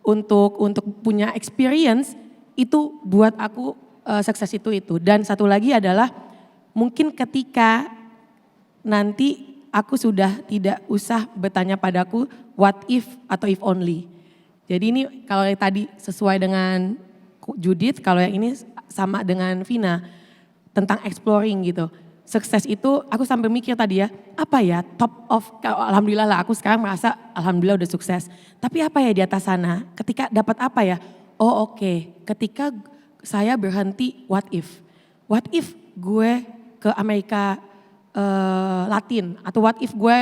untuk punya experience, itu buat aku sukses itu. Dan satu lagi adalah mungkin ketika nanti aku sudah tidak usah bertanya padaku what if atau if only. Jadi ini kalau yang tadi sesuai dengan Judith, kalau yang ini sama dengan Vina tentang exploring gitu. Sukses itu aku sampai mikir tadi ya, apa ya top of, alhamdulillah lah aku sekarang merasa alhamdulillah udah sukses. Tapi apa ya di atas sana, ketika dapat apa ya, oh oke, ketika saya berhenti what if gue ke Amerika Latin, atau what if gue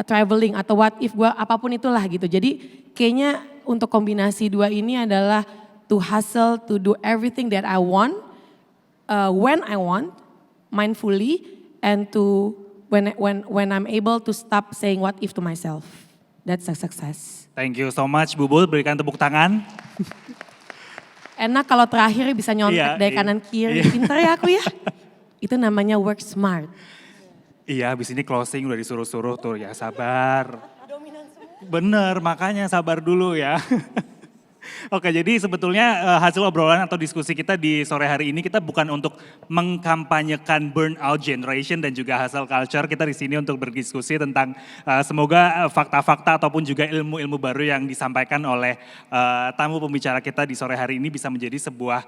traveling, atau what if gue apapun itulah gitu. Jadi kayaknya untuk kombinasi dua ini adalah to hustle, to do everything that I want, when I want, mindfully, and to when I'm able to stop saying what if to myself. That's a success. Thank you so much Bubul, berikan tepuk tangan. Enak kalau terakhir bisa nyontek Iya, dari iya. kanan kiri, Iya. pintar ya aku ya. Itu namanya work smart. Iya, habis ini closing udah disuruh-suruh tuh, ya sabar. Bener, makanya sabar dulu ya. Oke, jadi sebetulnya hasil obrolan atau diskusi kita di sore hari ini kita bukan untuk mengkampanyekan burnout generation dan juga hustle culture. Kita di sini untuk berdiskusi tentang semoga fakta-fakta ataupun juga ilmu-ilmu baru yang disampaikan oleh tamu pembicara kita di sore hari ini bisa menjadi sebuah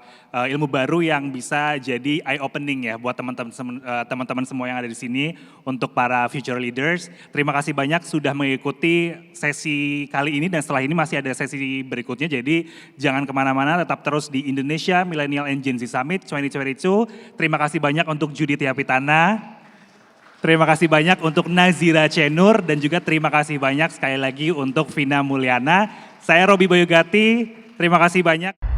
ilmu baru yang bisa jadi eye opening ya buat teman-teman semua yang ada di sini untuk para future leaders. Terima kasih banyak sudah mengikuti sesi kali ini dan setelah ini masih ada sesi berikutnya. Jadi jangan kemana-mana, tetap terus di Indonesia Millennial and Gen Z Summit 2022. Terima kasih banyak untuk Judith Yapitana. Terima kasih banyak untuk Nazira Cenur dan juga terima kasih banyak sekali lagi untuk Vina Mulyana. Saya Robi Bayugati, terima kasih banyak.